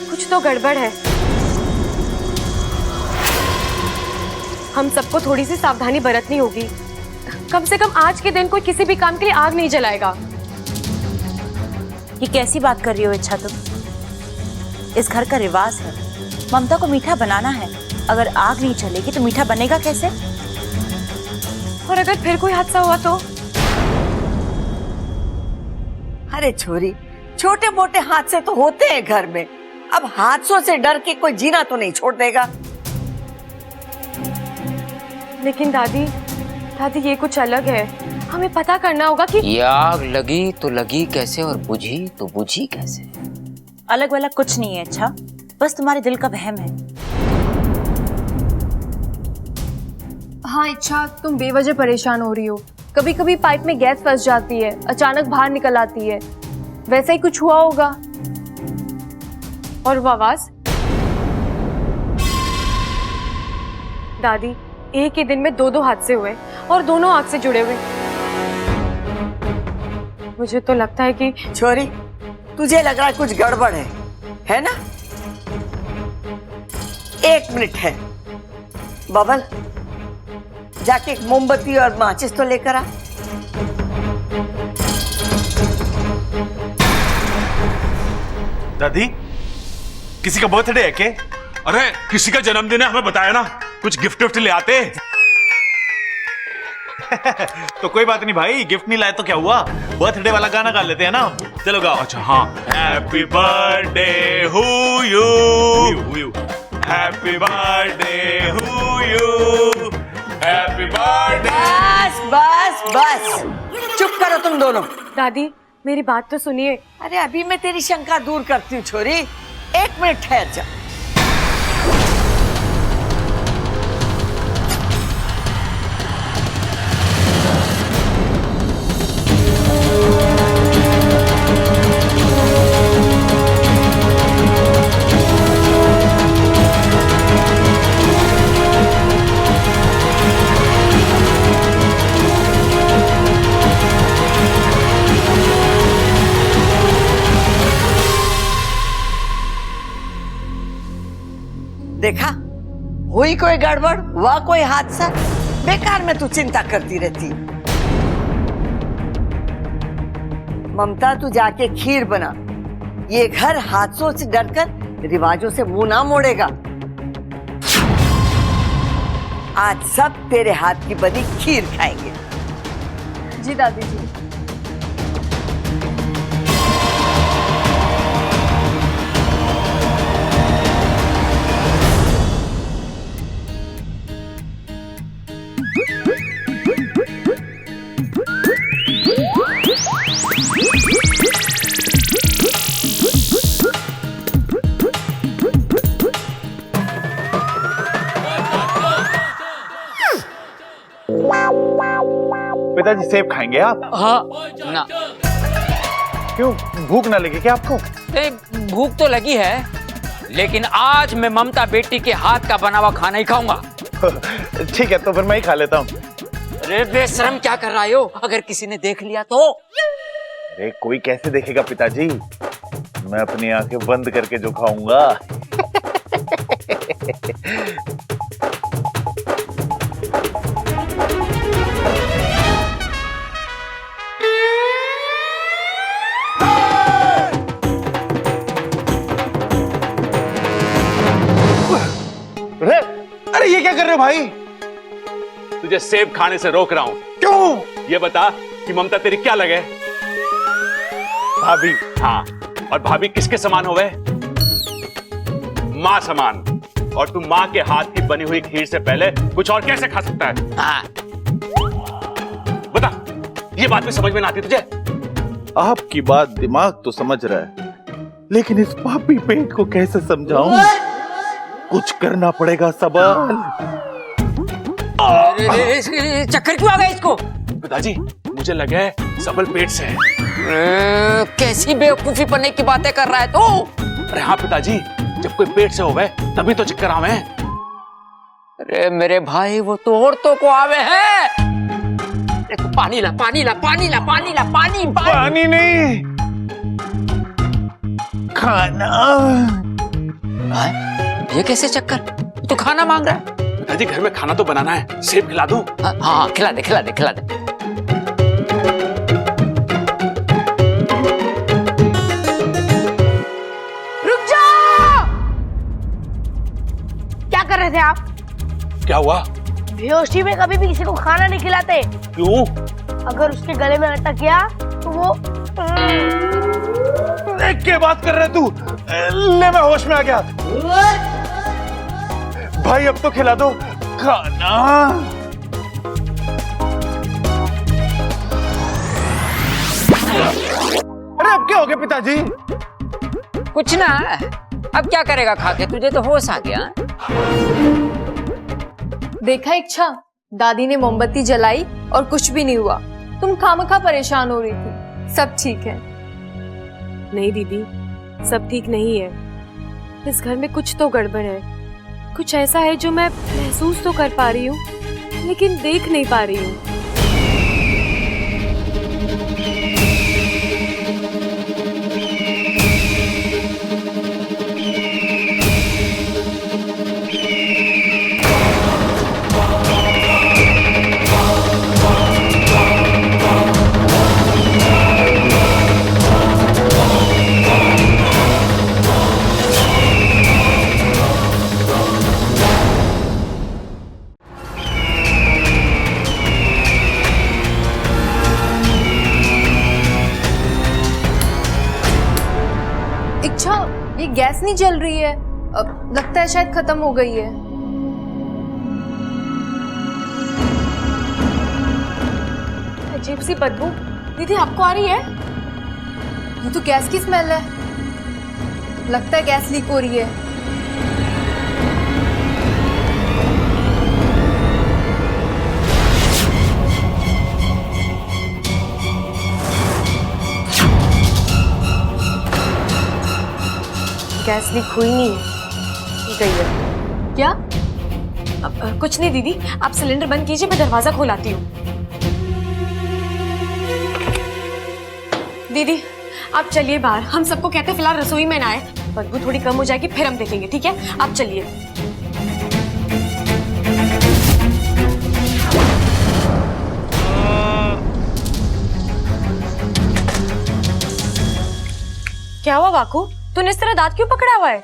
कुछ तो गड़बड़ है। हम सबको थोड़ी सी सावधानी बरतनी होगी। कम से कम आज के दिन कोई किसी भी काम के लिए आग नहीं जलाएगा। ये कैसी बात कर रही हो इच्छा तुम? इस घर का रिवाज है, ममता को मीठा बनाना है। अगर आग नहीं जलेगी तो मीठा बनेगा कैसे? और अगर फिर कोई हादसा हुआ तो? अरे छोरी, छोटे मोटे हादसे तो होते हैं घर में। अब हादसों से डर के कोई जीना तो नहीं छोड़ देगा। लेकिन दादी ये कुछ अलग है। हमें पता करना होगा कि ये आग लगी तो लगी कैसे और बुझी तो बुझी कैसे। अलग वलग कुछ नहीं है अच्छा, बस तुम्हारे दिल का वहम है। हाँ इच्छा, तुम बेवजह परेशान हो रही हो। कभी कभी पाइप में गैस फंस जाती है, अचानक बाहर निकल आती है। वैसा ही कुछ हुआ होगा। और वो आवाज? दादी, एक ही दिन में दो हादसे हुए और दोनों आग से जुड़े हुए। मुझे तो लगता है कि छोरी, तुझे लग रहा है कुछ गड़बड़ है ना? एक मिनट है। बबल, जाके एक मोमबत्ती और माचिस तो लेकर आ। दादी, किसी का बर्थडे है क्या? अरे किसी का जन्मदिन है, हमें बताया ना, कुछ गिफ्ट विफ्ट ले आते। तो कोई बात नहीं भाई, गिफ्ट नहीं लाए तो क्या हुआ, बर्थडे वाला गाना गा लेते हैं ना। चलो गाओ। अच्छा हाँ। Happy birthday who you, happy birthday who you, happy birthday. बस बस बस, चुप करो तुम दोनों। दादी मेरी बात तो सुनिए। अरे अभी मैं तेरी शंका दूर करती हूँ छोरी, एक मिनट ठहर जा। देखा, हुई कोई गड़बड़, हुआ कोई हादसा, बेकार में तू चिंता करती रहती। ममता, तू जाके खीर बना। ये घर हादसों से डरकर रिवाजों से मुंह ना मोड़ेगा। आज सब तेरे हाथ की बनी खीर खाएंगे। जी दादी जी। पिताजी सेब खाएंगे आप? हाँ ना। क्यों, भूख ना लगी क्या आपको? नहीं, भूख तो लगी है, लेकिन आज मैं ममता बेटी के हाथ का बना हुआ खाना ही खाऊंगा। ठीक है, तो फिर मैं ही खा लेता हूँ। अरे बेशरम, क्या कर रहा हो? अगर किसी ने देख लिया तो? अरे कोई कैसे देखेगा पिताजी, मैं अपनी आंखें बंद करके जो खाऊंगा। अरे ये क्या कर रहे हो भाई? तुझे सेब खाने से रोक रहा हूं। क्यों? ये बता कि ममता तेरी क्या लगे? भाभी। हाँ, और भाभी किसके समान होवे? माँ समान। और तू माँ के हाथ की बनी हुई खीर से पहले कुछ और कैसे खा सकता है? हाँ। बता, ये बात भी समझ में ना आती तुझे? आपकी बात दिमाग तो समझ रहा है, लेकिन इस पापी पेट को कैसे समझाऊं? कुछ करना पड़ेगा सबल। चक्कर क्यों आ गया इसको? पिताजी, मुझे लगा है सबल पेट से है। कैसी बेवकूफी बनने की बातें कर रहा है तू? अरे हाँ पिताजी, जब कोई पेट से होवे तभी तो चक्कर आवे। अरे मेरे भाई, वो तो औरतों को आवे है। तो पानी ला, पानी ला, पानी ला, पानी ला, पानी पानी नहीं, खाना। ये कैसे चक्कर? तो खाना मांग रहा है। पिताजी, घर में खाना तो बनाना है, सेब खिला दूं? हाँ, खिला दे, खिला दे, खिला दे। रुक जाओ! क्या कर रहे थे आप? क्या हुआ? बेहोशी में कभी भी किसी को खाना नहीं खिलाते। क्यों? अगर उसके गले में अटक गया तो वो क्या बात कर रहे तू? ले, मैं होश में आ गया। भाई अब तो खिला दो खाना। अरे अब क्या हो गया पिताजी? कुछ ना, अब क्या करेगा खा के? तुझे तो होश आ गया। देखा इच्छा, दादी ने मोमबत्ती जलाई और कुछ भी नहीं हुआ। तुम खामखा परेशान हो रही थी। सब ठीक है। नहीं दीदी, सब ठीक नहीं है। इस घर में कुछ तो गड़बड़ है। कुछ ऐसा है जो मैं महसूस तो कर पा रही हूँ, लेकिन देख नहीं पा रही हूँ। इच्छा, ये गैस नहीं जल रही है। अब लगता है शायद खत्म हो गई है। अजीब सी बदबू। दीदी, आपको आ रही है? ये तो गैस की स्मेल है। लगता है गैस लीक हो रही है। गैस लीक हुई नहीं है, की गई है। क्या? कुछ नहीं दीदी, आप सिलेंडर बंद कीजिए, मैं दरवाजा खोलाती हूँ। दीदी, आप चलिए बाहर। हम सबको कहते हैं फिलहाल रसोई में ना आए, बदबू थोड़ी कम हो जाएगी फिर हम देखेंगे, ठीक है? आप चलिए। क्या हुआ वाकू? तूने इस तरह दांत क्यों पकड़ा हुआ है?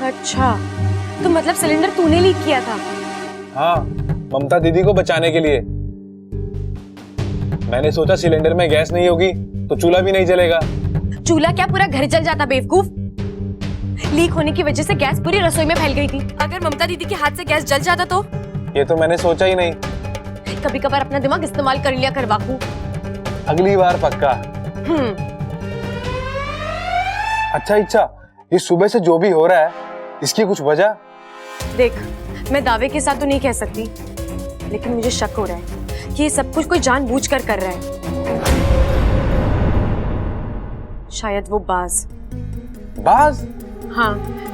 अच्छा, तो मतलब सिलेंडर तूने लीक किया था? हाँ, ममता दीदी को बचाने के लिए। मैंने सोचा सिलेंडर में गैस नहीं होगी तो चूल्हा भी नहीं जलेगा। चूल्हा क्या, पूरा घर जल जाता बेवकूफ। लीक होने की वजह से गैस पूरी रसोई में फैल गई थी। अगर ममता दीदी के हाथ से गैस जल जाता तो? ये तो मैंने सोचा ही नहीं। कभी कभार अपना दिमाग इस्तेमाल कर लिया कर वाकू। अगली बार पक्का। अच्छा इच्छा, ये सुबह से जो भी हो रहा है इसकी कुछ वजह? देख, मैं दावे के साथ तो नहीं कह सकती, लेकिन मुझे शक हो रहा है कि ये सब कुछ कोई जानबूझकर कर रहा है। शायद वो बाज। बाज? हाँ,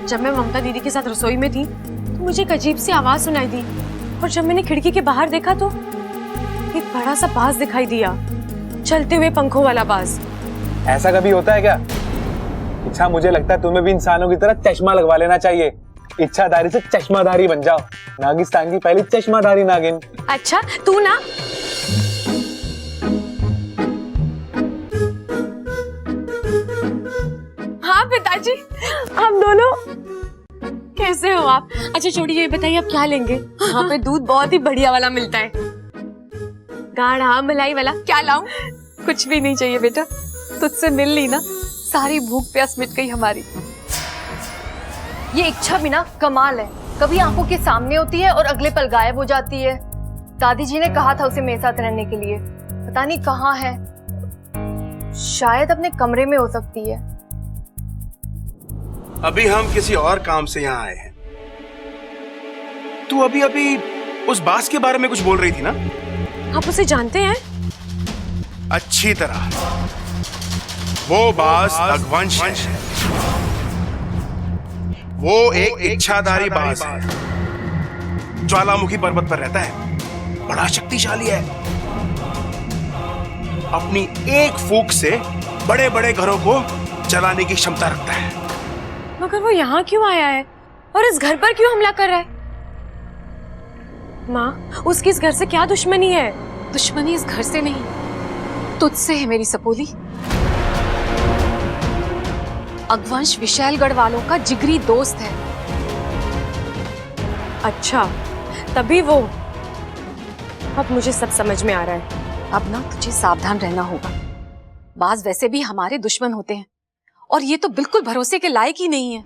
जब मैं ममता दीदी के साथ रसोई में थी तो मुझे एक अजीब सी आवाज सुनाई दी, और जब मैंने खिड़की के बाहर देखा तो एक बड़ा सा बाज दिखाई दिया, चलते हुए पंखों वाला बाज। ऐसा कभी होता है क्या? इच्छा, मुझे लगता है तुम्हें भी इंसानों की तरह चश्मा लगवा लेना चाहिए। इच्छाधारी से चश्माधारी बन जाओ। नागिस्तान की पहली चश्माधारी नागिन। अच्छा, तू ना। हाँ पिताजी, हम दोनों। कैसे हो आप? अच्छा छोड़िए, ये बताइए आप क्या लेंगे? यहाँ पे दूध बहुत ही बढ़िया वाला मिलता है। गाढ़ा मलाई वाला क्या लाऊं? कुछ भी नहीं चाहिए बेटा, तुझसे मिल ली ना, सारी भूख प्यास मिट गई हमारी। ये इच्छा भी ना कमाल है, कभी आंखों के सामने होती है और अगले पल गायब हो जाती है। दादी जी ने कहा था उसे मेरे साथ रहने के लिए, पता नहीं कहाँ है, शायद अपने कमरे में हो सकती है। अभी हम किसी और काम से यहाँ आए हैं। तू अभी अभी उस बास के बारे में कुछ बोल रही थी ना? आप उसे जानते हैं? अच्छी तरह। वो बास रघुवंश है। वो एक इच्छाधारी बास है, ज्वालामुखी पर्वत पर रहता है, बड़ा शक्तिशाली है। अपनी एक फूंक से बड़े बड़े घरों को जलाने की क्षमता रखता है। मगर वो यहाँ क्यों आया है और इस घर पर क्यों हमला कर रहा है? माँ, उसकी इस घर से क्या दुश्मनी है? दुश्मनी इस घर से नहीं, तुझसे है मेरी सपोली। अगवंश विशालगढ़ वालों का जिगरी दोस्त है। अच्छा, तभी वो। अब मुझे सब समझ में आ रहा है। अब ना तुझे सावधान रहना होगा। बाज वैसे भी हमारे दुश्मन होते हैं और ये तो बिल्कुल भरोसे के लायक ही नहीं है।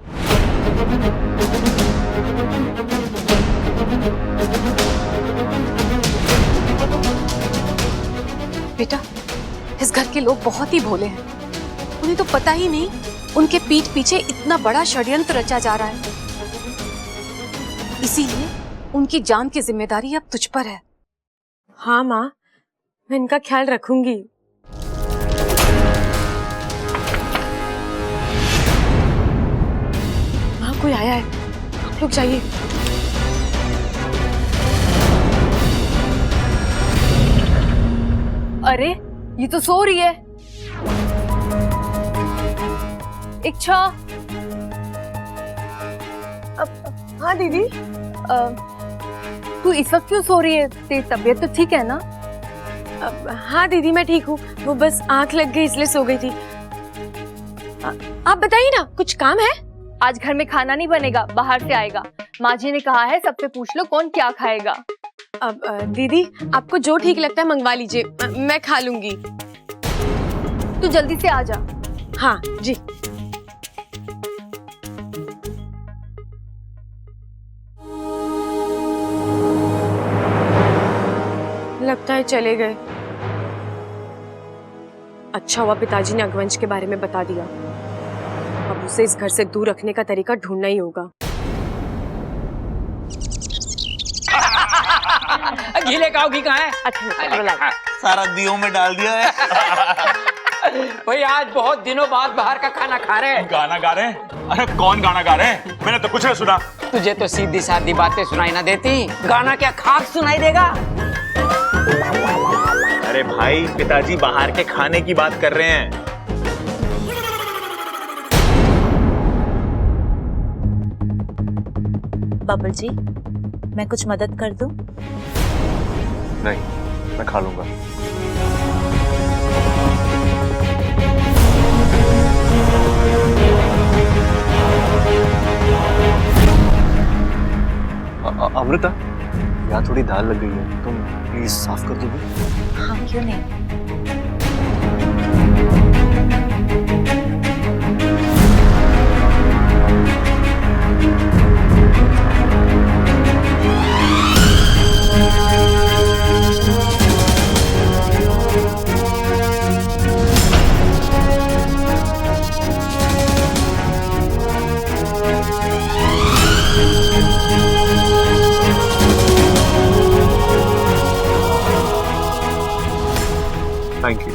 बेटा, इस घर के लोग बहुत ही भोले हैं, उन्हें तो पता ही नहीं उनके पीठ पीछे इतना बड़ा षड्यंत्र रचा जा रहा है। इसीलिए उनकी जान की जिम्मेदारी अब तुझ पर है। हाँ माँ, मैं इनका ख्याल रखूंगी। माँ, कोई आया है, आप लोग जाइए। अरे ये तो सो रही है। इच्छा। हाँ दीदी, तू इस वक्त क्यों सो रही है? तेरी तबीयत तो ठीक है ना? हाँ दीदी, मैं ठीक हूँ, वो बस आंख लग गई इसलिए सो गई थी। आप बताइए ना, कुछ काम है? आज घर में खाना नहीं बनेगा, बाहर से आएगा। माँ जी ने कहा है सबसे पूछ लो कौन क्या खाएगा। अब दीदी, आपको जो ठीक लगता है मंगवा लीजिए, मैं खा लूंगी। तू जल्दी से आ जा। हाँ जी। लगता है चले गए। अच्छा हुआ पिताजी ने अगवंश के बारे में बता दिया। अब उसे इस घर से दूर रखने का तरीका ढूंढना ही होगा। गीले काव घी कहाँ है? अच्छा, सारा दियों में डाल दिया है। भाई आज बहुत दिनों बाद बाहर का खाना खा रहे हैं। गाना गा रहे हैं? अरे कौन गाना गा रहे हैं? मैंने तो कुछ नहीं सुना। तुझे तो सीधी सादी बातें सुनाई ना देती, गाना क्या खाक सुनाई देगा? अरे भाई, पिताजी बाहर के खाने की बात कर रहे हैं। बबल जी, मैं कुछ मदद कर दूं? नहीं, मैं खा लूंगा। अमृता, यहाँ थोड़ी दाल लग गई है, तुम प्लीज साफ कर दोगे? हाँ, क्यों नहीं। Thank you.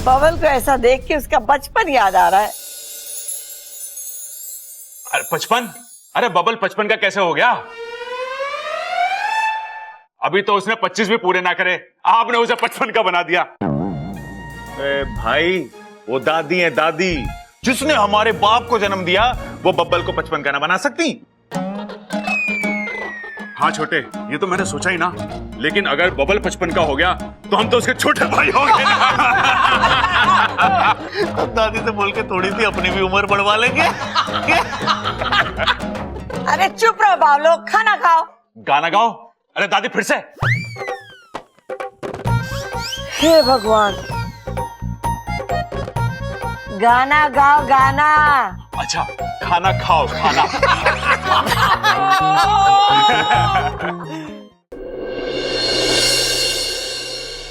बबल को ऐसा देख के उसका बचपन याद आ रहा है। अरे बचपन? अरे बबल बचपन का कैसे हो गया? अभी तो उसने 25 भी पूरे ना करे, आपने उसे 55 का बना दिया। अरे भाई, वो दादी है दादी, जिसने हमारे बाप को जन्म दिया, वो बब्बल को 55 का ना बना सकती? हाँ छोटे, ये तो मैंने सोचा ही ना, लेकिन अगर बबल 55 का हो गया तो हम तो उसके छोटे भाई हो गए ना। अब दादी से बोल के थोड़ी सी अपनी भी उम्र बढ़वा लेंगे। अरे चुप रहो बाबलो, खाना खाओ। गाना गाओ? अरे दादी फिर से? हे भगवान, गाना गाओ गाना। अच्छा, खाना खाओ खाना।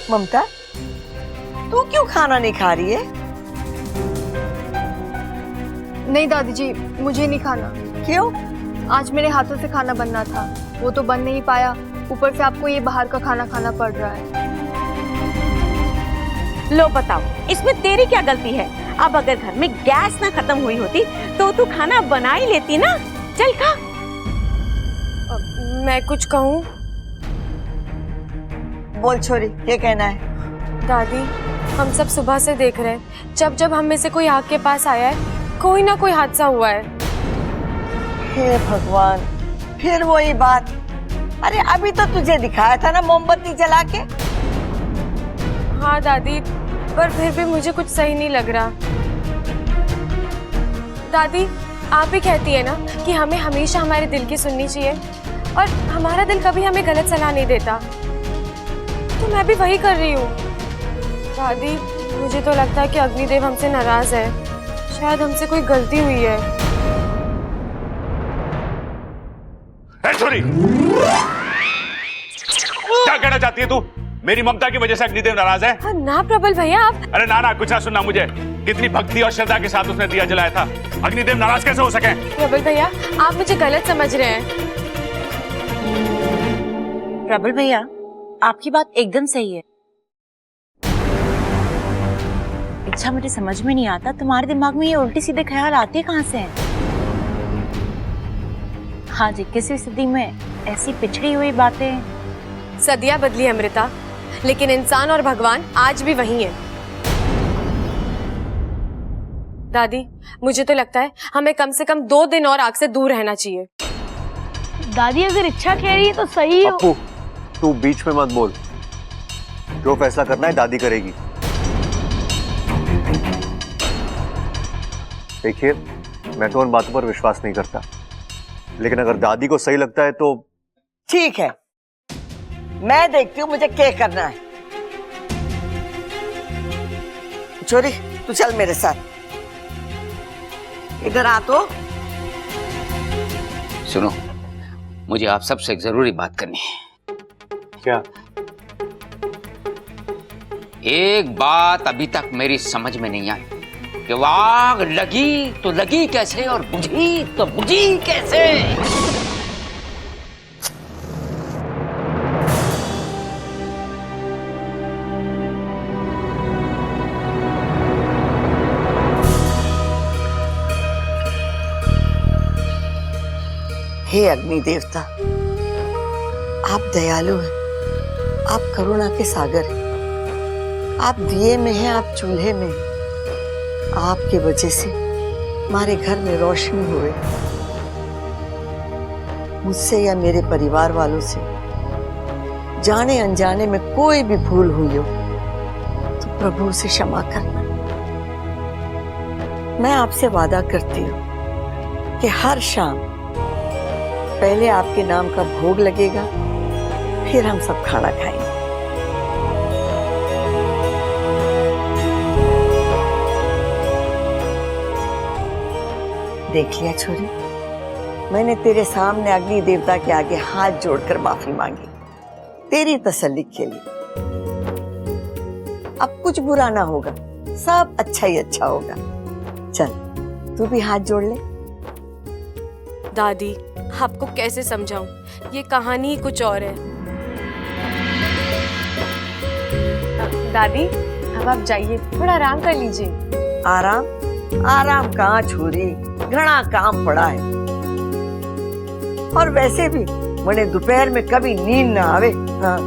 ममता, तू क्यों खाना नहीं खा रही है? नहीं दादी जी, मुझे नहीं खाना। क्यों? आज मेरे हाथों से खाना बनना था, वो तो बन नहीं पाया। ऊपर से आपको ये बाहर का खाना खाना पड़ रहा है। लो बताओ, इसमें तेरी क्या गलती है? अब अगर घर में गैस ना खत्म हुई होती तो तू खाना बना ही लेती ना। चल खा। मैं कुछ कहूँ? बोल छोरी, क्या कहना है? दादी, हम सब सुबह से देख रहे हैं, जब जब हम में से कोई आग के पास आया है, कोई ना कोई हादसा हुआ है। हे भगवान, फिर वही बात। अरे अभी तो तुझे दिखाया था ना मोमबत्ती जला के। हाँ दादी, पर फिर भी मुझे कुछ सही नहीं लग रहा। दादी, आप ही कहती है ना कि हमें हमेशा हमारे दिल की सुननी चाहिए, और हमारा दिल कभी हमें गलत सलाह नहीं देता, तो मैं भी वही कर रही हूँ। दादी, मुझे तो लगता है कि अग्निदेव हमसे नाराज है। शायद हमसे कोई गलती हुई है। छोरी, क्या कहना चाहती है तू? मेरी ममता की वजह से अग्निदेव नाराज है? हाँ, ना प्रबल भैया, आप। अरे ना ना, कुछ ना सुनना मुझे। कितनी भक्ति और श्रद्धा के साथ उसने दिया जलाया था। अग्निदेव नाराज कैसे हो सके? प्रबल भैया, आप मुझे गलत समझ रहे हैं। प्रबल भैया, आपकी बात एकदम सही है। इच्छा, मुझे समझ में नहीं आता तुम्हारे दिमाग में ये उल्टी सीधे ख्याल आते कहाँ से हैं? हाँ जी, किसी स्थिति में ऐसी पिछड़ी हुई बातें। सदियां बदली अमृता, लेकिन इंसान और भगवान आज भी वही है। दादी, मुझे तो लगता है हमें कम से कम 2 दिन और आग से दूर रहना चाहिए। दादी, अगर इच्छा कह रही है तो सही हो। पप्पू, तू बीच में मत बोल। जो फैसला करना है दादी करेगी। देखिए, मैं तो उन बातों पर विश्वास नहीं करता, लेकिन अगर दादी को सही लगता है तो ठीक है, मैं देखती हूँ मुझे क्या करना है। छोरी, तू चल मेरे साथ। इधर आ तो। सुनो, मुझे आप सबसे एक जरूरी बात करनी है। क्या? एक बात अभी तक मेरी समझ में नहीं आई कि वो आग लगी तो लगी कैसे और बुझी तो बुझी कैसे। हे अग्नि देवता, आप दयालु हैं, आप करुणा के सागर हैं। आप दिए में हैं, आप चूल्हे में हैं। आपके वजह से हमारे घर में रोशनी हुए। मुझसे या मेरे परिवार वालों से जाने अनजाने में कोई भी भूल हुई हो तो प्रभु उसे क्षमा करना। मैं आपसे वादा करती हूँ कि हर शाम पहले आपके नाम का भोग लगेगा, फिर हम सब खाना खाएंगे। देख लिया छोरी, मैंने तेरे सामने अग्नि देवता के आगे हाथ जोड़कर माफी मांगी, तेरी तसल्ली के लिए। अब कुछ बुरा ना होगा, सब अच्छा ही अच्छा होगा। चल, तू भी हाथ जोड़ ले। दादी, आपको कैसे समझाऊं, ये कहानी ही कुछ और है। दादी, अब आप जाइए, थोड़ा आराम कर लीजिए। आराम? आराम कहाँ छोरी, घना काम पड़ा है। और वैसे भी मैंने दोपहर में कभी नींद ना आवे। हाँ।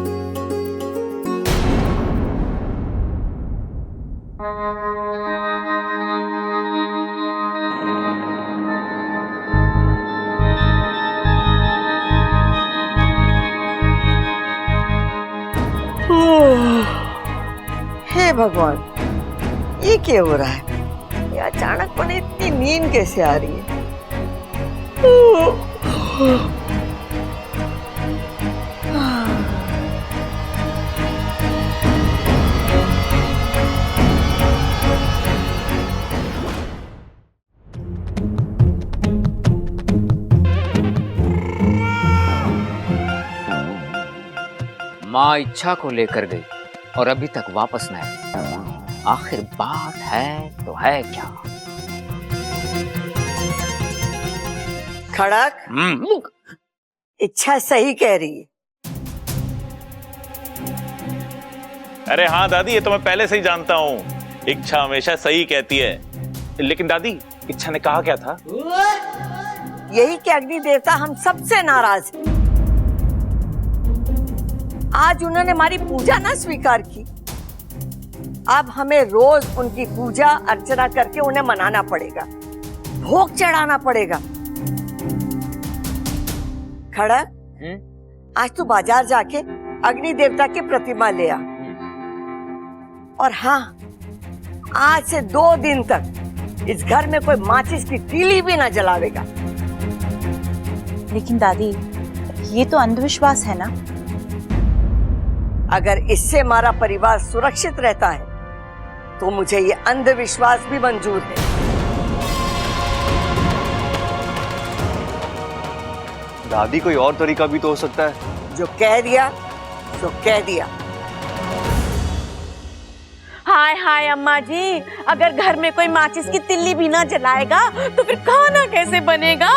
हे भगवान, ये क्या हो रहा है? ये अचानक पने इतनी नींद कैसे आ रही है? माँ इच्छा को लेकर गई और अभी तक वापस न आई। आखिर बात है तो है क्या? खड़क, इच्छा सही कह रही है। अरे हाँ दादी, ये तो मैं पहले से ही जानता हूँ। इच्छा हमेशा सही कहती है। लेकिन दादी, इच्छा ने कहा क्या था? यही कि अग्नि देवता हम सबसे नाराज हैं। आज उन्होंने हमारी पूजा ना स्वीकार की, अब हमें रोज उनकी पूजा अर्चना करके उन्हें मनाना पड़ेगा, भोग चढ़ाना पड़ेगा। खड़क, आज तू बाजार जाके अग्नि देवता की प्रतिमा ले आ। और हाँ, आज से 2 दिन तक इस घर में कोई माचिस की तीली भी ना जलावेगा। लेकिन दादी, ये तो अंधविश्वास है ना। अगर इससे हमारा परिवार सुरक्षित रहता है तो मुझे ये अंधविश्वास भी मंजूर है। दादी, कोई और तरीका भी तो हो सकता है। जो कह दिया तो कह दिया। हाय हाय अम्मा जी, अगर घर में कोई माचिस की तिल्ली भी ना जलाएगा तो फिर खाना कैसे बनेगा?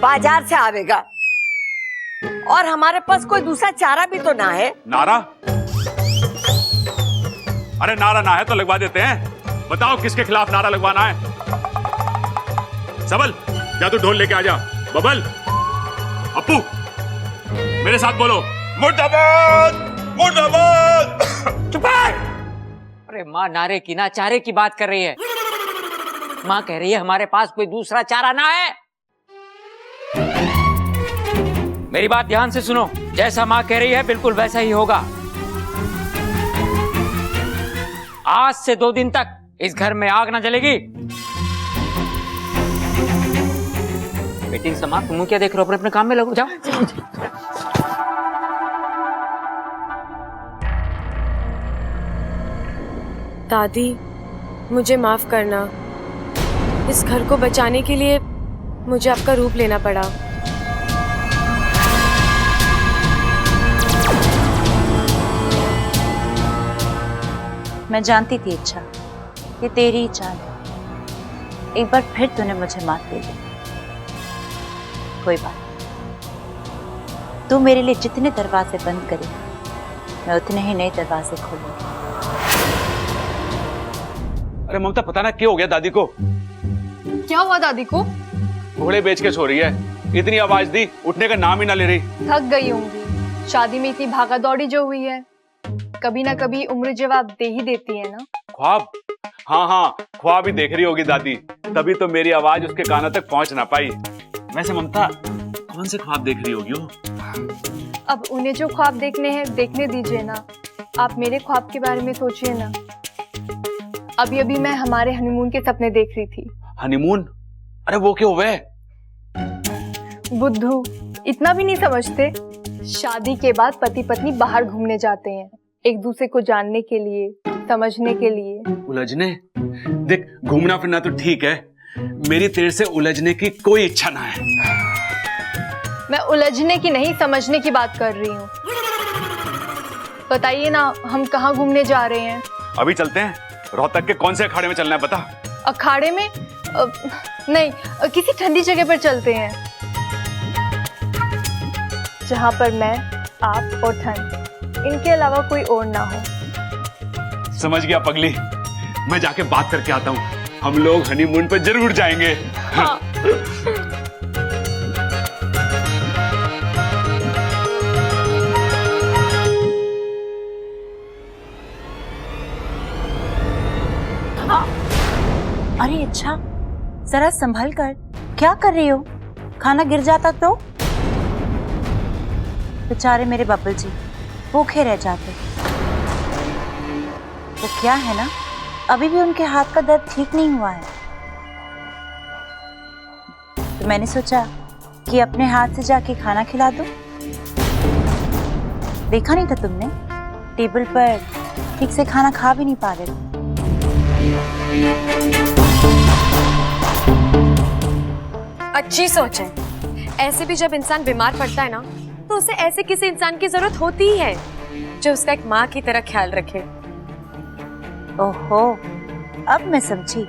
बाजार से आवेगा, और हमारे पास कोई दूसरा चारा भी तो ना है। नारा? अरे नारा ना है तो लगवा देते हैं। बताओ किसके खिलाफ नारा लगवाना है? सबल, जा तू ढोल लेके आ जा। बबल, अप्पू, मेरे साथ बोलो, मुर्दाबाद मुर्दाबाद। चुप है। अरे माँ नारे की ना चारे की बात कर रही है। माँ कह रही है हमारे पास कोई दूसरा चारा ना है। मेरी बात ध्यान से सुनो, जैसा माँ कह रही है बिल्कुल वैसा ही होगा। आज से 2 दिन तक इस घर में आग ना जलेगी। मीटिंग समाप्त। तुम क्या देख रहे हो? अपने काम में लगो, जाओ। दादी, मुझे माफ करना। इस घर को बचाने के लिए मुझे आपका रूप लेना पड़ा। मैं जानती थी इच्छा, ये तेरी ही चाल है। एक बार फिर तूने मुझे मात दे दी। कोई बात नहीं, तू मेरे लिए जितने दरवाजे बंद करे मैं उतने ही नए दरवाजे खोलूंगी। अरे ममता, पता ना क्या हो गया दादी को। क्या हुआ दादी को? घोड़े बेच के सो रही है। इतनी आवाज दी, उठने का नाम ही ना ले रही। थक गई होंगी। शादी में इतनी भागा दौड़ी जो हुई है, कभी ना कभी उम्र जवाब दे ही देती है ना। ख्वाब? हाँ हाँ, ख्वाब ही देख रही होगी दादी, तभी तो मेरी आवाज उसके कानों तक पहुंच ना पाई। वैसे ममता, कौन से ख्वाब देख रही होगी वो? अब उन्हें जो ख्वाब देखने हैं देखने दीजिए ना। आप मेरे ख्वाब के बारे में सोचिए ना। अभी अभी मैं हमारे हनीमून के सपने देख रही थी। हनीमून? अरे वो क्या हुआ? बुद्धू, इतना भी नहीं समझते? शादी के बाद पति पत्नी बाहर घूमने जाते हैं, एक दूसरे को जानने के लिए, समझने के लिए। उलझने? देख, घूमना फिरना तो ठीक है, मेरी तेरे से उलझने की कोई इच्छा ना है। मैं उलझने की नहीं, समझने की बात कर रही हूँ। बताइए ना, हम कहाँ घूमने जा रहे हैं? अभी चलते हैं। रोहतक के कौन से अखाड़े में चलना है बता। अखाड़े में? नहीं, किसी ठंडी जगह पर चलते हैं, जहाँ पर मैं, आप और ठंड, इनके अलावा कोई और ना हो। समझ गया पगली, मैं जाके बात करके आता हूँ। हम लोग हनीमून पर जरूर जाएंगे। हाँ। अरे अच्छा, जरा संभल कर, क्या कर रही हो? खाना गिर जाता तो? बेचारे मेरे बब्बल जी भूखे रह जाते। तो क्या है ना, अभी भी उनके हाथ का दर्द ठीक नहीं हुआ है। तो मैंने सोचा कि अपने हाथ से जाके खाना खिला दूं। देखा नहीं था तुमने, टेबल पर ठीक से खाना खा भी नहीं पा रहे थे। अच्छी सोच है। ऐसे भी जब इंसान बीमार पड़ता है ना, तो उसे ऐसे किसी इंसान की जरूरत होती ही है जो उसका एक माँ की तरह ख्याल रखे। ओहो, अब मैं समझी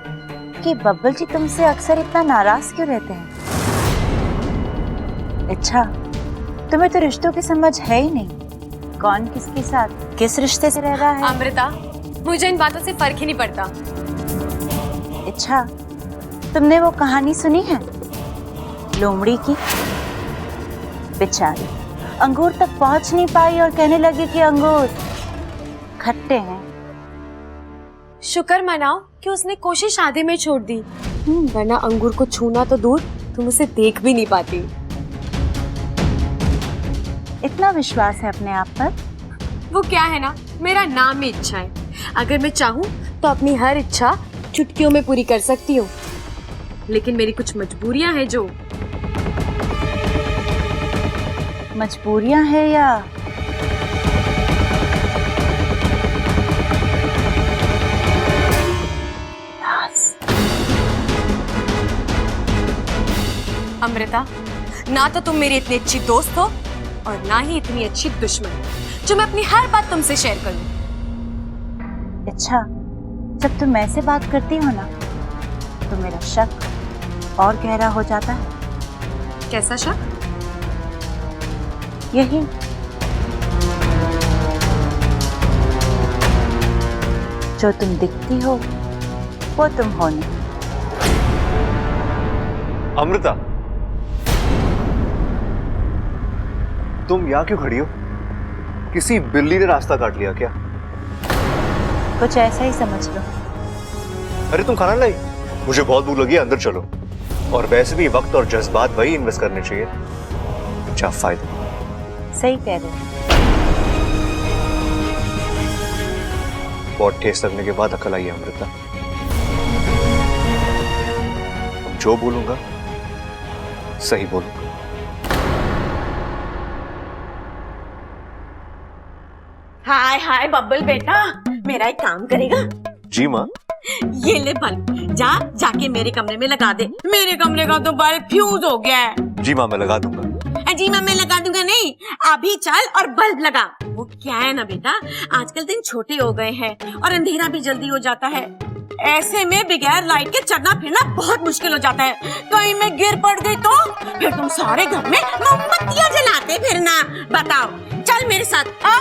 कि बब्बल जी तुमसे अक्सर इतना नाराज क्यों रहते हैं। अच्छा, तुम्हें तो रिश्तों की समझ है ही नहीं, कौन किसके साथ किस रिश्ते से रह रहा है। अमृता, मुझे इन बातों से फर्क ही नहीं पड़ता। अच्छा, तुमने वो कहानी सुनी है लोमड़ी की? बेचारी अंगूर तक पहुंच नहीं पाई और कहने लगी कि अंगूर खट्टे हैं। शुक्र मनाओ कि उसने कोशिश आधे में छोड़ दी, वरना अंगूर को छूना तो दूर, तुम उसे देख भी नहीं पाती। इतना विश्वास है अपने आप पर? वो क्या है ना, मेरा नाम ही इच्छा है। अगर मैं चाहूँ तो अपनी हर इच्छा चुटकियों में पूरी कर सकती हूँ, लेकिन मेरी कुछ मजबूरियां हैं। जो मजबूरियां हैं या अमृता, ना तो तुम मेरी इतनी अच्छी दोस्त हो और ना ही इतनी अच्छी दुश्मन जो मैं अपनी हर बात तुमसे शेयर करूं। अच्छा, जब तुम ऐसे बात करती हो ना तो मेरा शक और गहरा हो जाता है। कैसा शक? यही जो तुम दिखती हो वो तुम हो नहीं। अमृता, तुम यहाँ क्यों खड़ी हो? किसी बिल्ली ने रास्ता काट लिया क्या? कुछ ऐसा ही समझ लो। अरे तुम खाना लाई? मुझे बहुत भूख लगी है, अंदर चलो। और वैसे भी वक्त और जज्बात वही इन्वेस्ट करने चाहिए अच्छा फायदा। सही कह रहे हो। बहुत ठेस लगने के बाद अकल आई है अमृता। जो बोलूंगा सही बोलूंगा। हाय हाय बब्बल बेटा, मेरा एक काम करेगा? जी माँ। ये ले बल्ब, जाके मेरे कमरे में लगा दे। मेरे कमरे का तो बल्ब फ्यूज हो गया है। जी माँ, मैं लगा दूंगा। जी माँ, मैं लगा दूंगा नहीं, अभी चल और बल्ब लगा। वो क्या है ना बेटा, आजकल दिन छोटे हो गए हैं और अंधेरा भी जल्दी हो जाता है। ऐसे में बगैर लाइट के चलना फिरना बहुत मुश्किल हो जाता है। कहीं मैं गिर पड़ गई तो फिर तुम सारे घर में मोमबत्तियां जलाते फिरना। बताओ, चल मेरे साथ आ।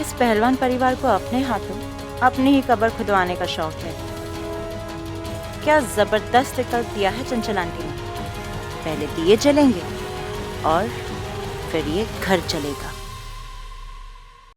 इस पहलवान परिवार को अपने हाथों अपनी ही कब्र खुदवाने का शौक है। क्या जबरदस्त विकल्प दिया है चंचल आंटी ने। पहले दिए जलेंगे और फिर ये घर चलेगा।